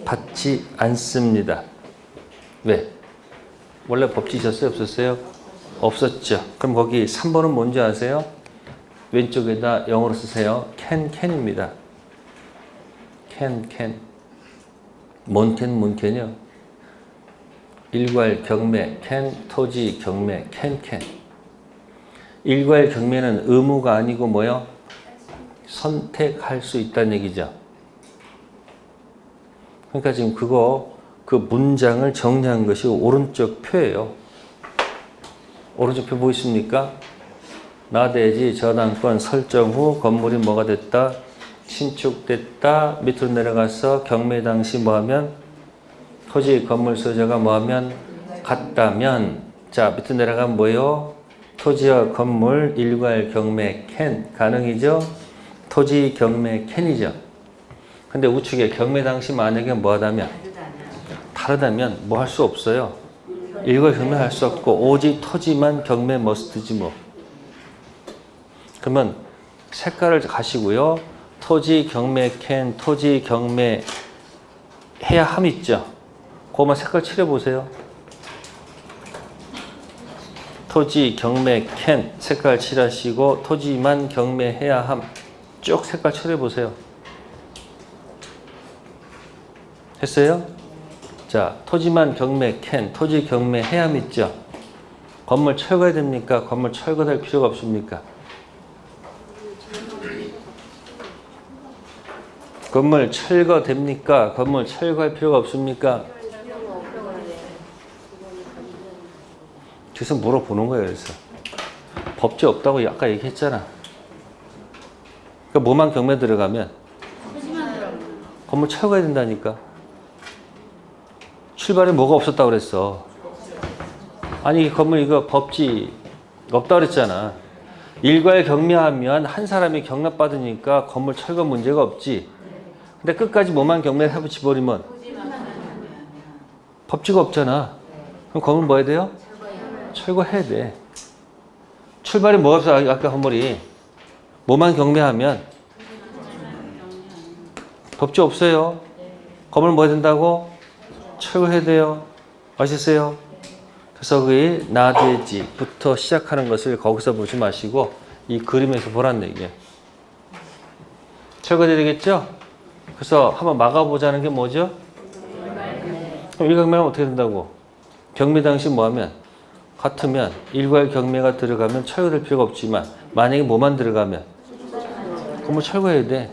받지 않습니다. 왜? 원래 법지 있었어요? 없었어요? 없었죠. 그럼 거기 3번은 뭔지 아세요? 왼쪽에다 영어로 쓰세요. can입니다. can. 뭔 캔이요? 일괄 경매, 토지 경매, can. 일괄 경매는 의무가 아니고 뭐요? 선택할 수 있다는 얘기죠. 그러니까 지금 그 문장을 정리한 것이 오른쪽 표예요. 오른쪽 표 보이십니까? 나대지 저당권 설정 후 건물이 뭐가 됐다? 신축됐다. 밑으로 내려가서 경매 당시 뭐하면? 토지 건물 소유자가 뭐하면? 같다면. 자, 밑으로 내려가면 뭐예요? 토지와 건물 일괄 경매 캔 가능이죠? 토지 경매 캔이죠. 근데 우측에 경매 당시 만약에 뭐하다면 다르다면 뭐 할 수 없어요. 일괄 경매 할 수 없고 오직 토지만 경매 머스트지 뭐. 그러면 색깔을 가시고요. 토지 경매 캔, 토지 경매 해야 함 있죠. 그거만 색깔 칠해보세요. 토지 경매 캔 색깔 칠하시고 토지만 경매해야 함 쭉 색깔 칠해보세요. 했어요? 자, 토지만 경매 캔 토지 경매해야 함 있죠. 건물 철거해야 됩니까? 건물 철거될 필요가 없습니까? 건물 철거됩니까? 건물 철거할 필요가 없습니까? 계속 물어보는 거예요. 그래서 법제 없다고 아까 얘기했잖아. 그러니까 뭐만 경매 들어가면 건물 철거해야 된다니까. 출발에 뭐가 없었다고 그랬어. 아니 건물 이거 법지 없다고 그랬잖아. 일괄 경매하면 한 사람이 경납받으니까 건물 철거 문제가 없지. 근데 끝까지 뭐만 경매를 해붙여버리면 법지가 없잖아. 그럼 건물 뭐 해야 돼요? 철거해야 돼. 출발에 뭐가 없어? 아까 건물이 뭐만 경매하면 법지 없어요. 건물 뭐 해야 된다고? 철거해야 돼요. 아시겠어요? 그래서 그 나돼지부터 시작하는 것을 거기서 보지 마시고 이 그림에서 보란 얘기예요. 철거돼야 되겠죠? 그래서 한번 막아보자는 게 뭐죠? 그럼 일경매하면 어떻게 된다고? 경매 당시 뭐하면? 같으면 일괄 경매가 들어가면 철거될 필요가 없지만 만약에 뭐만 들어가면 건물 철거해야 돼.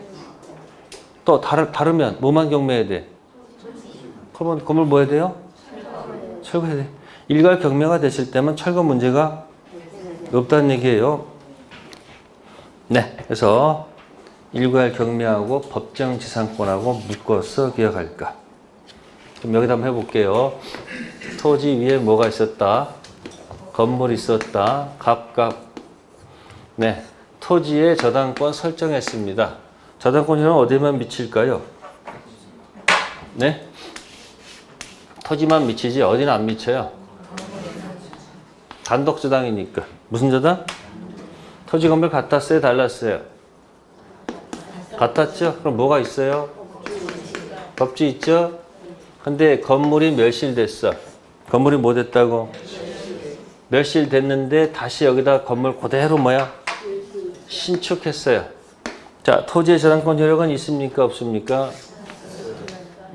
또 다르면 뭐만 경매해야 돼? 그러면 건물 뭐 해야 돼요? 철거해야 돼. 일괄 경매가 됐을 때면 철거 문제가 없다는 얘기예요. 네, 그래서 일괄 경매하고 법정지상권하고 묶어서 기억할까? 그럼 여기다 한번 해볼게요. 토지 위에 뭐가 있었다? 건물이 있었다. 갑갑. 네, 토지의 저당권 설정했습니다. 저당권이란 어디에만 미칠까요? 네? 토지만 미치지 어디는 안 미쳐요. 단독 저당이니까. 무슨 저당? 토지 건물 같았어요? 달랐어요? 같았죠? 그럼 뭐가 있어요? 법지 있죠? 근데 건물이 멸실됐어. 건물이 뭐 됐다고? 멸실됐는데 다시 여기다 건물 그대로 뭐야? 신축했어요. 자, 토지의 저당권 효력은 있습니까? 없습니까?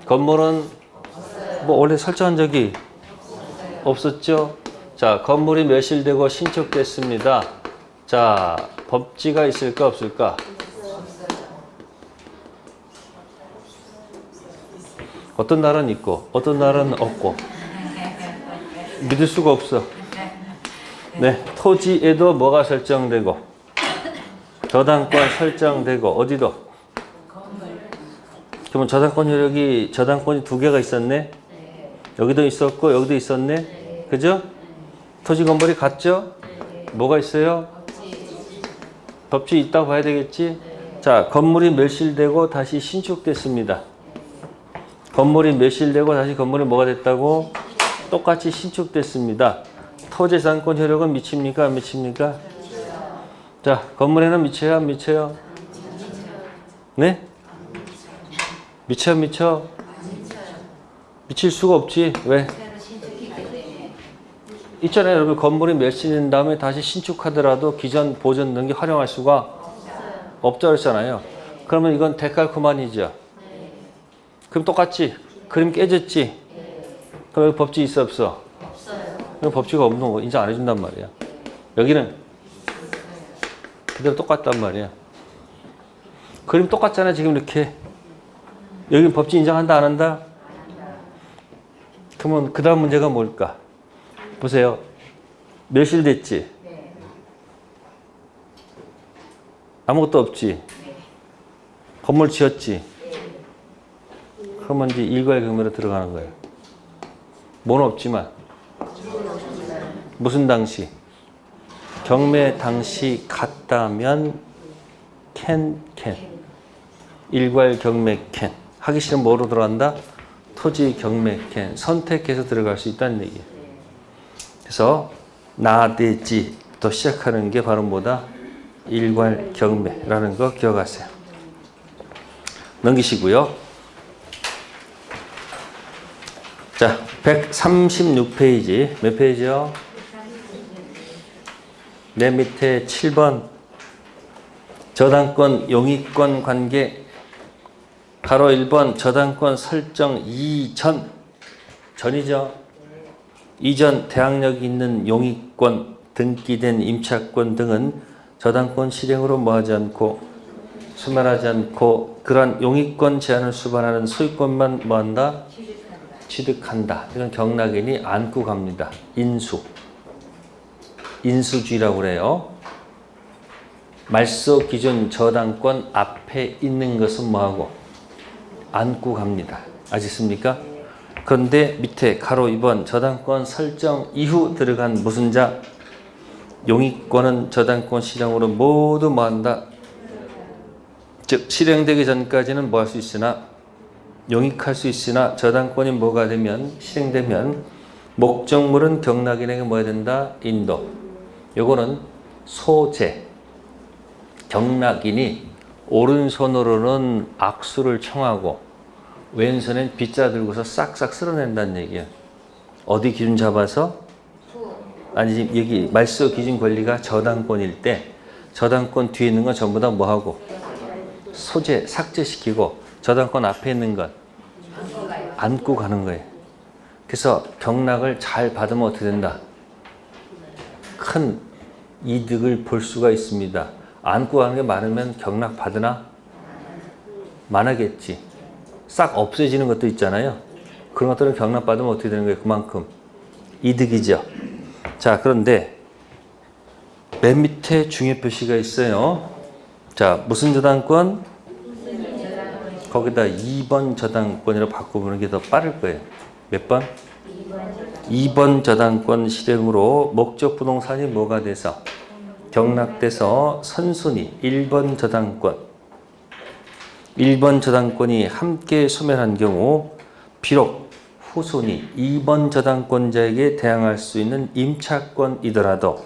건물은 뭐 원래 설정한 적이 없었죠? 자, 건물이 멸실되고 신축됐습니다. 자, 법지가 있을까 없을까? 어떤 날은 있고 어떤 날은 없고 믿을 수가 없어. 네, 토지에도 뭐가 설정되고 저당권 설정되고 어디도? 그러면 저당권 효력이 저당권이 두 개가 있었네. 여기도 있었고 여기도 있었네. 그죠? 토지 건물이 같죠? 뭐가 있어요? 법지 있다고 봐야 되겠지? 자, 건물이 멸실되고 다시 신축됐습니다. 건물이 멸실되고 다시 건물이 뭐가 됐다고? 똑같이 신축됐습니다. 토지 저당권 효력은 미칩니까? 안 미칩니까? 자, 건물에는 미쳐요? 안 미쳐요? 네? 미쳐 안 미쳐? 미칠 수가 없지. 왜? 있잖아요. 여러분 건물이 멸실된 다음에 다시 신축하더라도 기존 보존 능력 활용할 수가 없다고 했잖아요. 그러면 이건 데칼코마니죠. 그럼 똑같지? 그림 깨졌지? 그럼 여기 법지 있어 없어? 그럼 법지가 없는 거 인정 안 해준단 말이야. 여기는 그대로 똑같단 말이야. 그림 똑같잖아 지금 이렇게. 여기는 법지 인정한다 안 한다? 그러면 그 다음 문제가 뭘까? 보세요. 멸실됐지? 아무것도 없지? 건물 지었지? 그러면 이제 일괄 경매로 들어가는 거예요. 뭐는 없지만 무슨 당시? 경매 당시 같다면 can. 일괄 경매 can. 하기 싫으면 뭐로 들어간다? 토지 경매 can. 선택해서 들어갈 수 있다는 얘기예요. 그래서 나대지부터 시작하는 게 바로 뭐다? 일괄 경매라는 거 기억하세요. 넘기시고요. 자, 136페이지. 몇 페이지요? 맨 밑에 7번. 저당권, 용익권 관계. 가로 1번 저당권 설정 이전. 전이죠. 이전 대항력이 있는 용익권, 등기된 임차권 등은 저당권 실행으로 뭐하지 않고 소멸하지 않고 그러한 용익권 제한을 수반하는 소유권만 뭐한다? 취득한다. 이건 경락인이 안고 갑니다. 인수주의라고 그래요. 말소 기준 저당권 앞에 있는 것은 뭐하고? 안고 갑니다. 아시겠습니까? 그런데 밑에 가로 2번 저당권 설정 이후 들어간 무슨 자? 용익권은 저당권 실행으로 모두 뭐한다? 즉 실행되기 전까지는 뭐 할 수 있으나 용익할 수 있으나 저당권이 뭐가 되면 실행되면 목적물은 경락인에게 뭐 해야 된다? 인도. 요거는 소재. 경락인이 오른손으로는 악수를 청하고 왼손엔 빗자 들고서 싹싹 쓸어낸다는 얘기야. 어디 기준 잡아서? 아니 여기 말소 기준 권리가 저당권일 때 저당권 뒤에 있는 건 전부 다 뭐하고? 소재 삭제시키고 저당권 앞에 있는 건 안고 가는 거예요. 그래서 경락을 잘 받으면 어떻게 된다? 큰 이득을 볼 수가 있습니다. 안고 가는 게 많으면 경락 받으나? 많아겠지. 싹 없어지는 것도 있잖아요. 그런 것들은 경락 받으면 어떻게 되는 거예요? 그만큼 이득이죠. 자, 그런데 맨 밑에 중요 표시가 있어요. 자, 무슨 저당권? 거기다 2번 저당권이라고 바꿔보는 게 더 빠를 거예요. 몇 번? 2번 저당권 실행으로 목적 부동산이 뭐가 돼서? 경락돼서 선순위 1번 저당권. 1번 저당권이 함께 소멸한 경우 비록 후순위 2번 저당권자에게 대항할 수 있는 임차권이더라도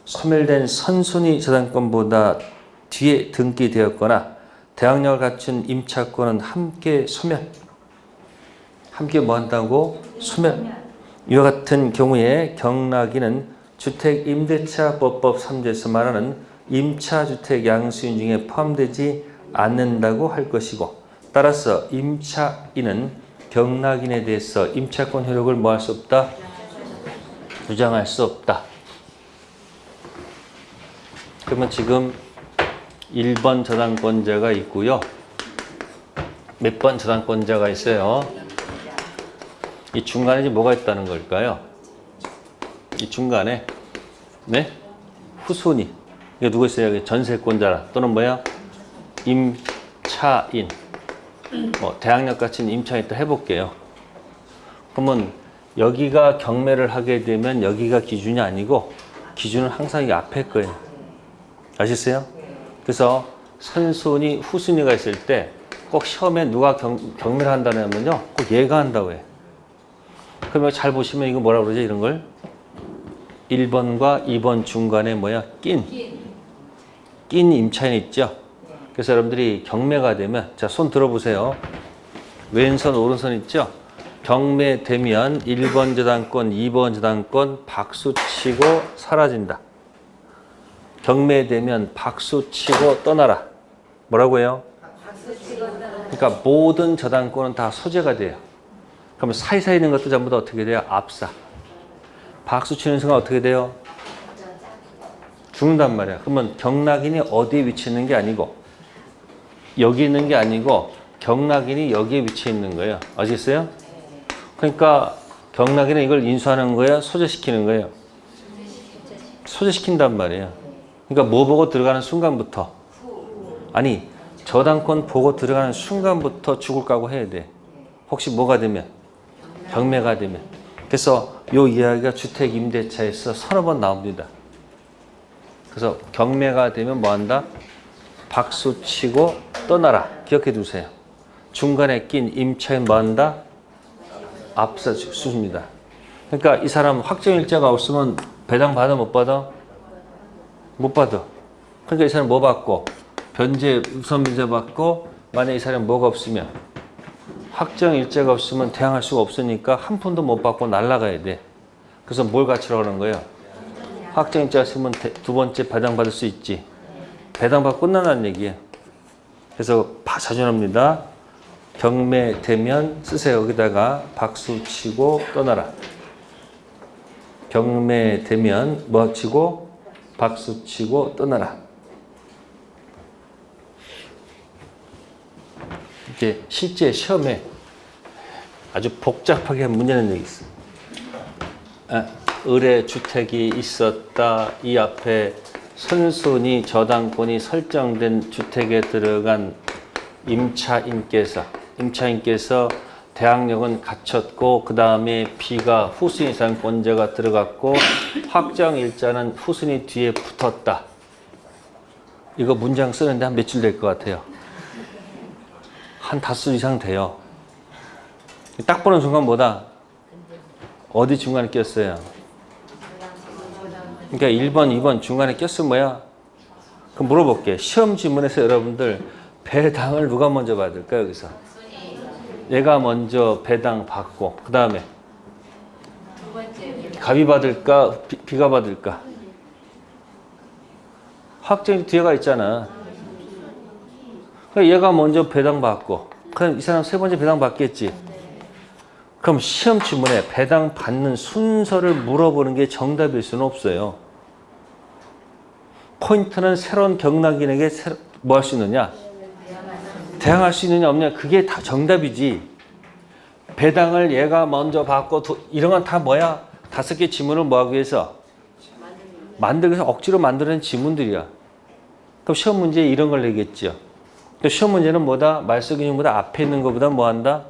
소멸된 선순위 저당권보다 뒤에 등기되었거나 대항력을 갖춘 임차권은 함께 소멸. 함께 뭐 한다고? 소멸. 이와 같은 경우에 경락인은 주택임대차법법 3조에서 말하는 임차주택 양수인 중에 포함되지 않는다고 할 것이고 따라서 임차인은 경락인에 대해서 임차권 효력을 뭐 할 수 없다? 주장할 수 없다. 그러면 지금 1번 저당권자가 있고요. 몇 번 저당권자가 있어요? 이 중간에 이제 뭐가 있다는 걸까요? 이 중간에 네? 후순위. 이게 누구 있어요? 여기 전세권자 또는 뭐야? 임차인. 뭐 대항력 갖춘 임차인 또 해볼게요. 그러면 여기가 경매를 하게 되면 여기가 기준이 아니고 기준은 항상 이 앞에 거예요. 아시겠어요? 그래서 선순위, 후순위가 있을 때 꼭 시험에 누가 경매를 한다면요, 꼭 얘가 한다고 해. 그러면 잘 보시면 이거 뭐라 그러죠? 이런 걸 1번과 2번 중간에 뭐야? 낀 임차인 있죠? 그래서 여러분들이 경매가 되면 자, 손 들어보세요. 왼손 오른손 있죠? 경매되면 1번 저당권, 2번 저당권 박수치고 사라진다. 경매되면 박수치고 떠나라. 뭐라고 해요? 그러니까 모든 저당권은 다 소재가 돼요. 그러면 사이사이 있는 것도 전부 다 어떻게 돼요? 압사. 박수치는 순간 어떻게 돼요? 죽는단 말이야. 그러면 경락인이 어디에 위치해 있는 게 아니고 여기 있는 게 아니고 경락인이 여기에 위치해 있는 거예요. 아시겠어요? 그러니까 경락인은 이걸 인수하는 거야? 소재시키는 거예요? 소재시킨단 말이에요. 그러니까 뭐 보고 들어가는 순간부터 아니 저당권 보고 들어가는 순간부터 죽을 각오 해야 돼. 혹시 뭐가 되면? 경매가 되면. 그래서 이 이야기가 주택임대차에서 서너 번 나옵니다. 그래서 경매가 되면 뭐 한다? 박수 치고 떠나라. 기억해 두세요. 중간에 낀 임차인 뭐 한다? 앞서 수습니다. 그러니까 이 사람 확정일자가 없으면 배당 받아 못 받아? 못 받아. 그러니까 이 사람 뭐 받고? 변제 우선 변제 받고 만약에 이 사람 뭐가 없으면 확정일자가 없으면 대항할 수가 없으니까 한 푼도 못 받고 날아가야 돼. 그래서 뭘 갖추라고 하는 거예요? 확정일자가 있으면 두 번째 배당 받을 수 있지. 배당 받고 끝난다는 얘기예요. 그래서 자주합니다. 경매되면 쓰세요. 여기다가 박수 치고 떠나라. 경매되면 뭐 치고 박수 치고 떠나라. 이제 실제 시험에 아주 복잡하게 한 문제는 여기 있어. 을의 주택이 있었다. 이 앞에 선순위 저당권이 설정된 주택에 들어간 임차인께서 대항력은 갖췄고 그 다음에 B가 후순위 저당권자가 들어갔고 확정일자는 후순위 뒤에 붙었다. 이거 문장 쓰는데 한 몇 줄 될 것 같아요? 한 5줄 이상 돼요. 딱 보는 순간 뭐다? 어디 중간에 꼈어요? 그러니까 1번, 2번 중간에 꼈으면 뭐야? 그럼 물어볼게. 시험 지문에서 여러분들 배당을 누가 먼저 받을까 여기서? 얘가 먼저 배당 받고 그 다음에 갑이 받을까? B가 받을까? 확정이 뒤에가 있잖아. 그러니까 얘가 먼저 배당 받고 그럼 이 사람 세 번째 배당 받겠지. 그럼 시험 지문에 배당 받는 순서를 물어보는 게 정답일 수는 없어요. 포인트는 새로운 경락인에게 뭐 할 수 있느냐? 대항할 수 있느냐 없느냐 그게 다 정답이지. 배당을 얘가 먼저 받고 이런 건 다 뭐야? 5개 지문을 뭐 하기 위해서? 만들기 위해서 억지로 만드는 지문들이야. 그럼 시험 문제에 이런 걸 내겠죠. 또 시험 문제는 뭐다? 말소 기준보다 앞에 있는 것보다 뭐 한다?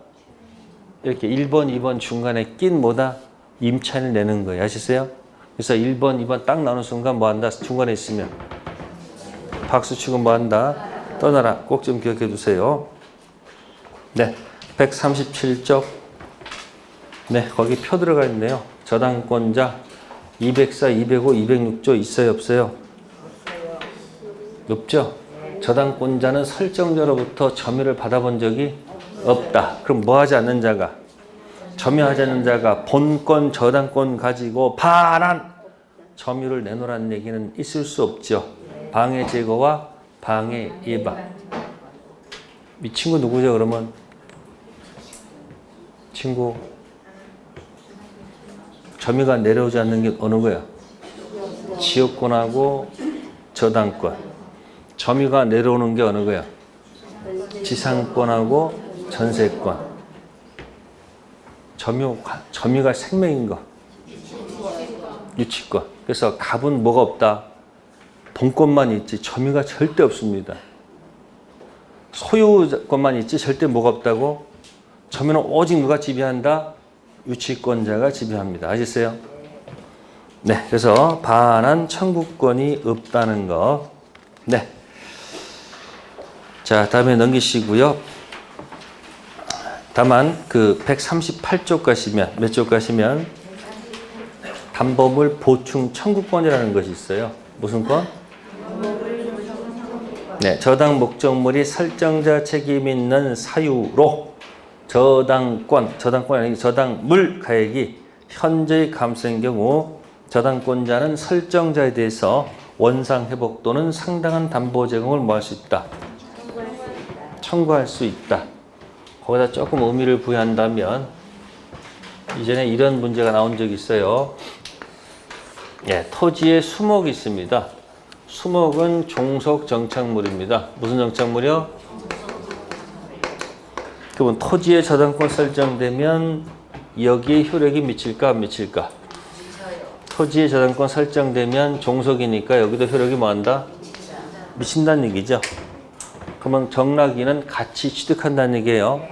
이렇게 1번, 2번 중간에 낀 뭐다? 임차인을 내는 거예요. 아시겠어요? 그래서 1번, 2번 딱 나오는 순간 뭐 한다? 중간에 있으면 박수 치고 뭐 한다? 떠나라. 꼭 좀 기억해 두세요. 네, 137쪽. 네, 거기 표 들어가 있네요. 저당권자 204, 205, 206조 있어요, 없어요? 없죠? 저당권자는 설정자로부터 점유를 받아본 적이 없다. 그럼 뭐 하지 않는 자가? 점유하지 않는 자가 본권, 저당권 가지고 반환 점유를 내놓으라는 얘기는 있을 수 없죠. 방해 제거와 방해 예방. 이 친구 누구죠, 그러면? 친구. 점유가 내려오지 않는 게 어느 거야? 지역권하고 저당권. 점유가 내려오는 게 어느 거야? 지상권하고 전세권. 점유가 생명인 거. 유치권. 그래서 갑은 뭐가 없다? 본권만 있지 점유가 절대 없습니다. 소유권만 있지 절대 뭐가 없다고? 점유는 오직 누가 지배한다? 유치권자가 지배합니다. 아시겠어요? 네, 그래서 반환 청구권이 없다는 거. 네. 자, 다음에 넘기시고요. 다만 그 138쪽 가시면 몇 쪽 가시면 담보물 보충 청구권이라는 것이 있어요. 무슨 권? 네, 저당 목적물이 설정자 책임 있는 사유로 저당권이 아니고 저당물 가액이 현저히 감소한 경우 저당권자는 설정자에 대해서 원상 회복 또는 상당한 담보 제공을 뭐 할 수 있다? 청구할 수 있다. 거기다 조금 의미를 부여한다면 이전에 이런 문제가 나온 적이 있어요. 예, 토지에 수목이 있습니다. 수목은 종속 정착물입니다. 무슨 정착물이요? 그러면 토지의 저당권 설정되면 여기에 효력이 미칠까 안 미칠까? 토지의 저당권 설정되면 종속이니까 여기도 효력이 뭐한다? 미친다는 얘기죠. 그러면 경락인은 같이 취득한다는 얘기예요.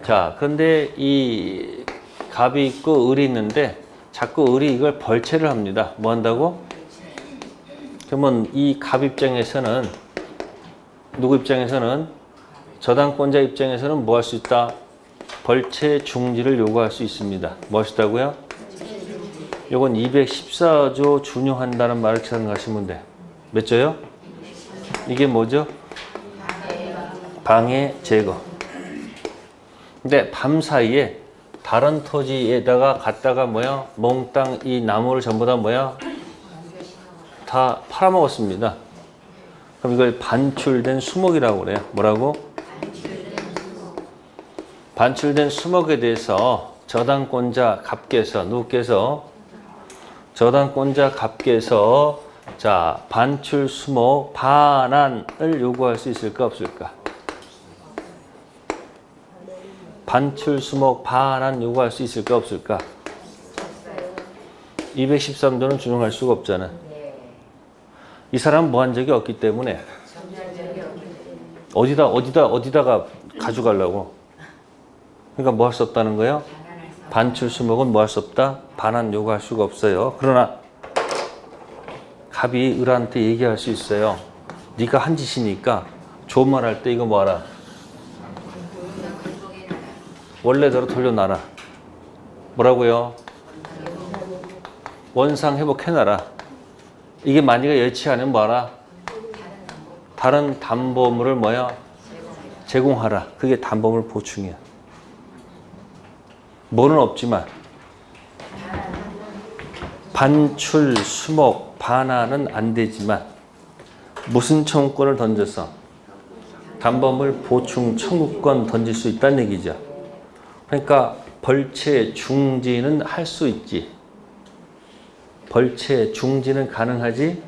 자, 그런데 이 갑이 있고 을이 있는데 자꾸 을이 이걸 벌채를 합니다. 뭐 한다고? 그러면 이 갑 입장에서는 누구 입장에서는 저당권자 입장에서는 뭐 할 수 있다? 벌채 중지를 요구할 수 있습니다. 뭐 할 수 있다고요? 요건 214조 준용한다는 말을 생각하시면 돼. 몇 조요? 이게 뭐죠? 방해 제거. 근데 밤사이에 다른 토지에다가 갔다가 뭐야? 몽땅 이 나무를 전부 다 뭐야? 다 팔아먹었습니다. 그럼 이걸 반출된 수목이라고 그래요. 뭐라고? 반출된 수목에 대해서 저당권자 갑께서 누구께서? 저당권자 갑께서 자 반출 수목 반환을 요구할 수 있을까 없을까? 반출 수목 반환 요구할 수 있을까 없을까? 213조는 준용할 수가 없잖아. 이 사람은 뭐 한 적이 없기 때문에 어디다가 가져가려고. 그러니까 뭐 할 수 없다는 거예요? 반출 수목은 뭐 할 수 없다? 반환 요구할 수가 없어요. 그러나 갑이 을한테 얘기할 수 있어요. 네가 한 짓이니까 좋은 말 할 때 이거 뭐 하라? 원래대로 돌려놔라. 뭐라고요? 원상 회복해놔라. 이게 만약에 여의치 않으면 뭐하라? 다른 담보물을 뭐야? 제공하라. 그게 담보물 보충이야. 뭐는 없지만 반출, 수목, 반환은 안 되지만 무슨 청구권을 던져서 담보물 보충 청구권 던질 수 있다는 얘기죠. 그러니까 벌채 중지는 할 수 있지. 벌채 중지는 가능하지.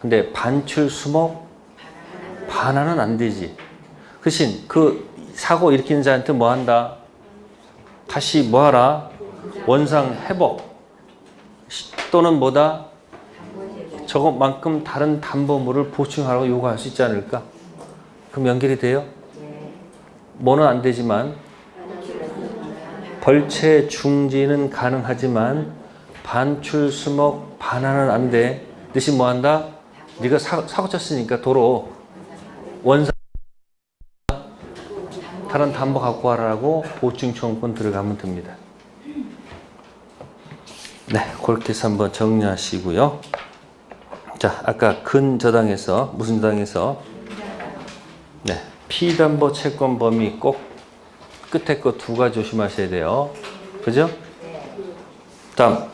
근데 반출, 수목, 반환은 안 되지. 그 대신 그 사고 일으키는 자한테 뭐 한다? 다시 뭐 하라? 원상 회복 또는 뭐다? 저것만큼 다른 담보물을 보충하라고 요구할 수 있지 않을까? 그럼 연결이 돼요? 뭐는 안 되지만 벌채 중지는 가능하지만 반출, 수목, 반환은 안 돼. 대신 뭐 한다? 네가 사고 쳤으니까 도로 원상 다른 담보 갖고 와라라고 보충 청구권 들어가면 됩니다. 네, 그렇게 해서 한번 정리하시고요. 자, 아까 근저당에서 무슨 저당에서 네, 피담보 채권 범위 꼭 끝에 거 두 가지 조심하셔야 돼요. 그죠? 다음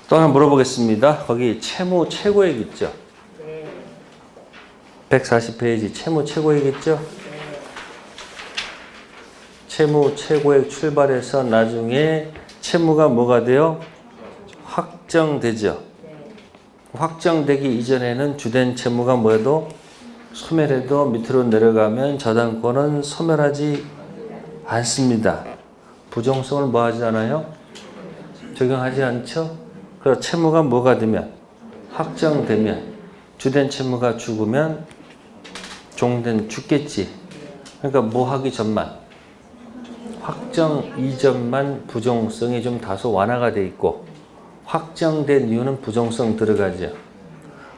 또 하나 물어보겠습니다. 거기 채무 최고액 있죠? 140페이지 채무 최고액 있죠? 채무 최고액 출발해서 나중에 채무가 뭐가 돼요? 확정되죠. 확정되기 이전에는 주된 채무가 뭐해도 소멸해도 밑으로 내려가면 저당권은 소멸하지 않습니다. 부정성을 뭐 하지 않아요? 적용하지 않죠? 그래서 채무가 뭐가 되면 확정되면 주된 채무가 죽으면 종된 죽겠지. 그러니까 뭐 하기 전만 확정 이전만 부정성이 좀 다소 완화가 돼 있고 확정된 이유는 부정성 들어가죠.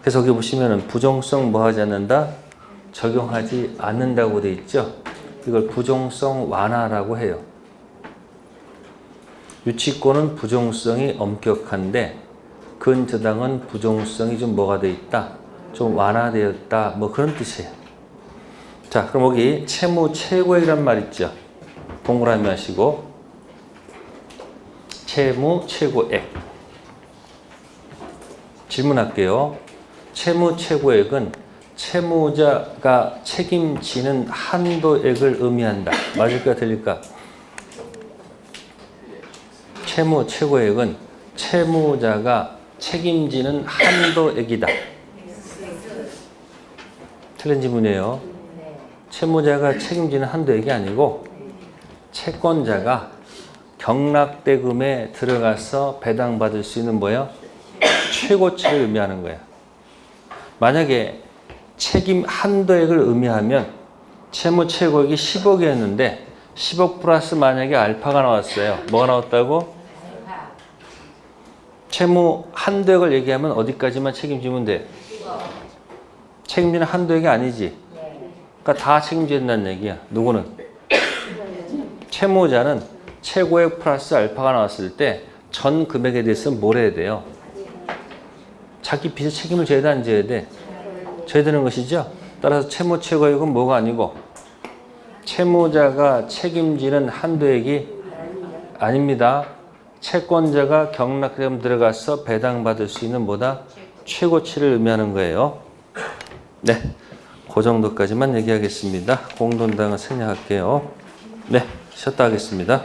그래서 여기 보시면은 부정성 뭐 하지 않는다? 적용하지 않는다고 돼 있죠. 이걸 부정성 완화라고 해요. 유치권은 부정성이 엄격한데 근저당은 부정성이 좀 뭐가 돼 있다? 좀 완화되었다. 뭐 그런 뜻이에요. 자, 그럼 여기 채무 최고액이란 말 있죠. 동그라미 하시고 채무 최고액 질문할게요. 채무 최고액은 채무자가 책임지는 한도액을 의미한다. 맞을까 틀릴까? 채무 최고액은 채무자가 책임지는 한도액이다. 틀린 질문이에요. 채무자가 책임지는 한도액이 아니고 채권자가 경락대금에 들어가서 배당받을 수 있는 뭐예요? 최고치를 의미하는 거예요. 만약에 책임 한도액을 의미하면 채무 최고액이 10억이었는데 10억 플러스 만약에 알파가 나왔어요. 뭐가 나왔다고? 채무 한도액을 얘기하면 어디까지만 책임지면 돼? 책임지는 한도액이 아니지. 그러니까 다 책임져야 된다는 얘기야. 누구는? 채무자는 최고액 플러스 알파가 나왔을 때 전 금액에 대해서는 뭘 해야 돼요? 자기 빚에 책임을 져야 돼, 안 져야 돼? 져야 되는 것이죠. 따라서 채무 최고액은 뭐가 아니고 채무자가 책임지는 한도액이 아닙니다. 채권자가 경락금 들어가서 배당받을 수 있는 뭐다? 최고치를 의미하는 거예요. 네, 그 정도까지만 얘기하겠습니다. 공돈당은 생략할게요. 네, 쉬었다 하겠습니다.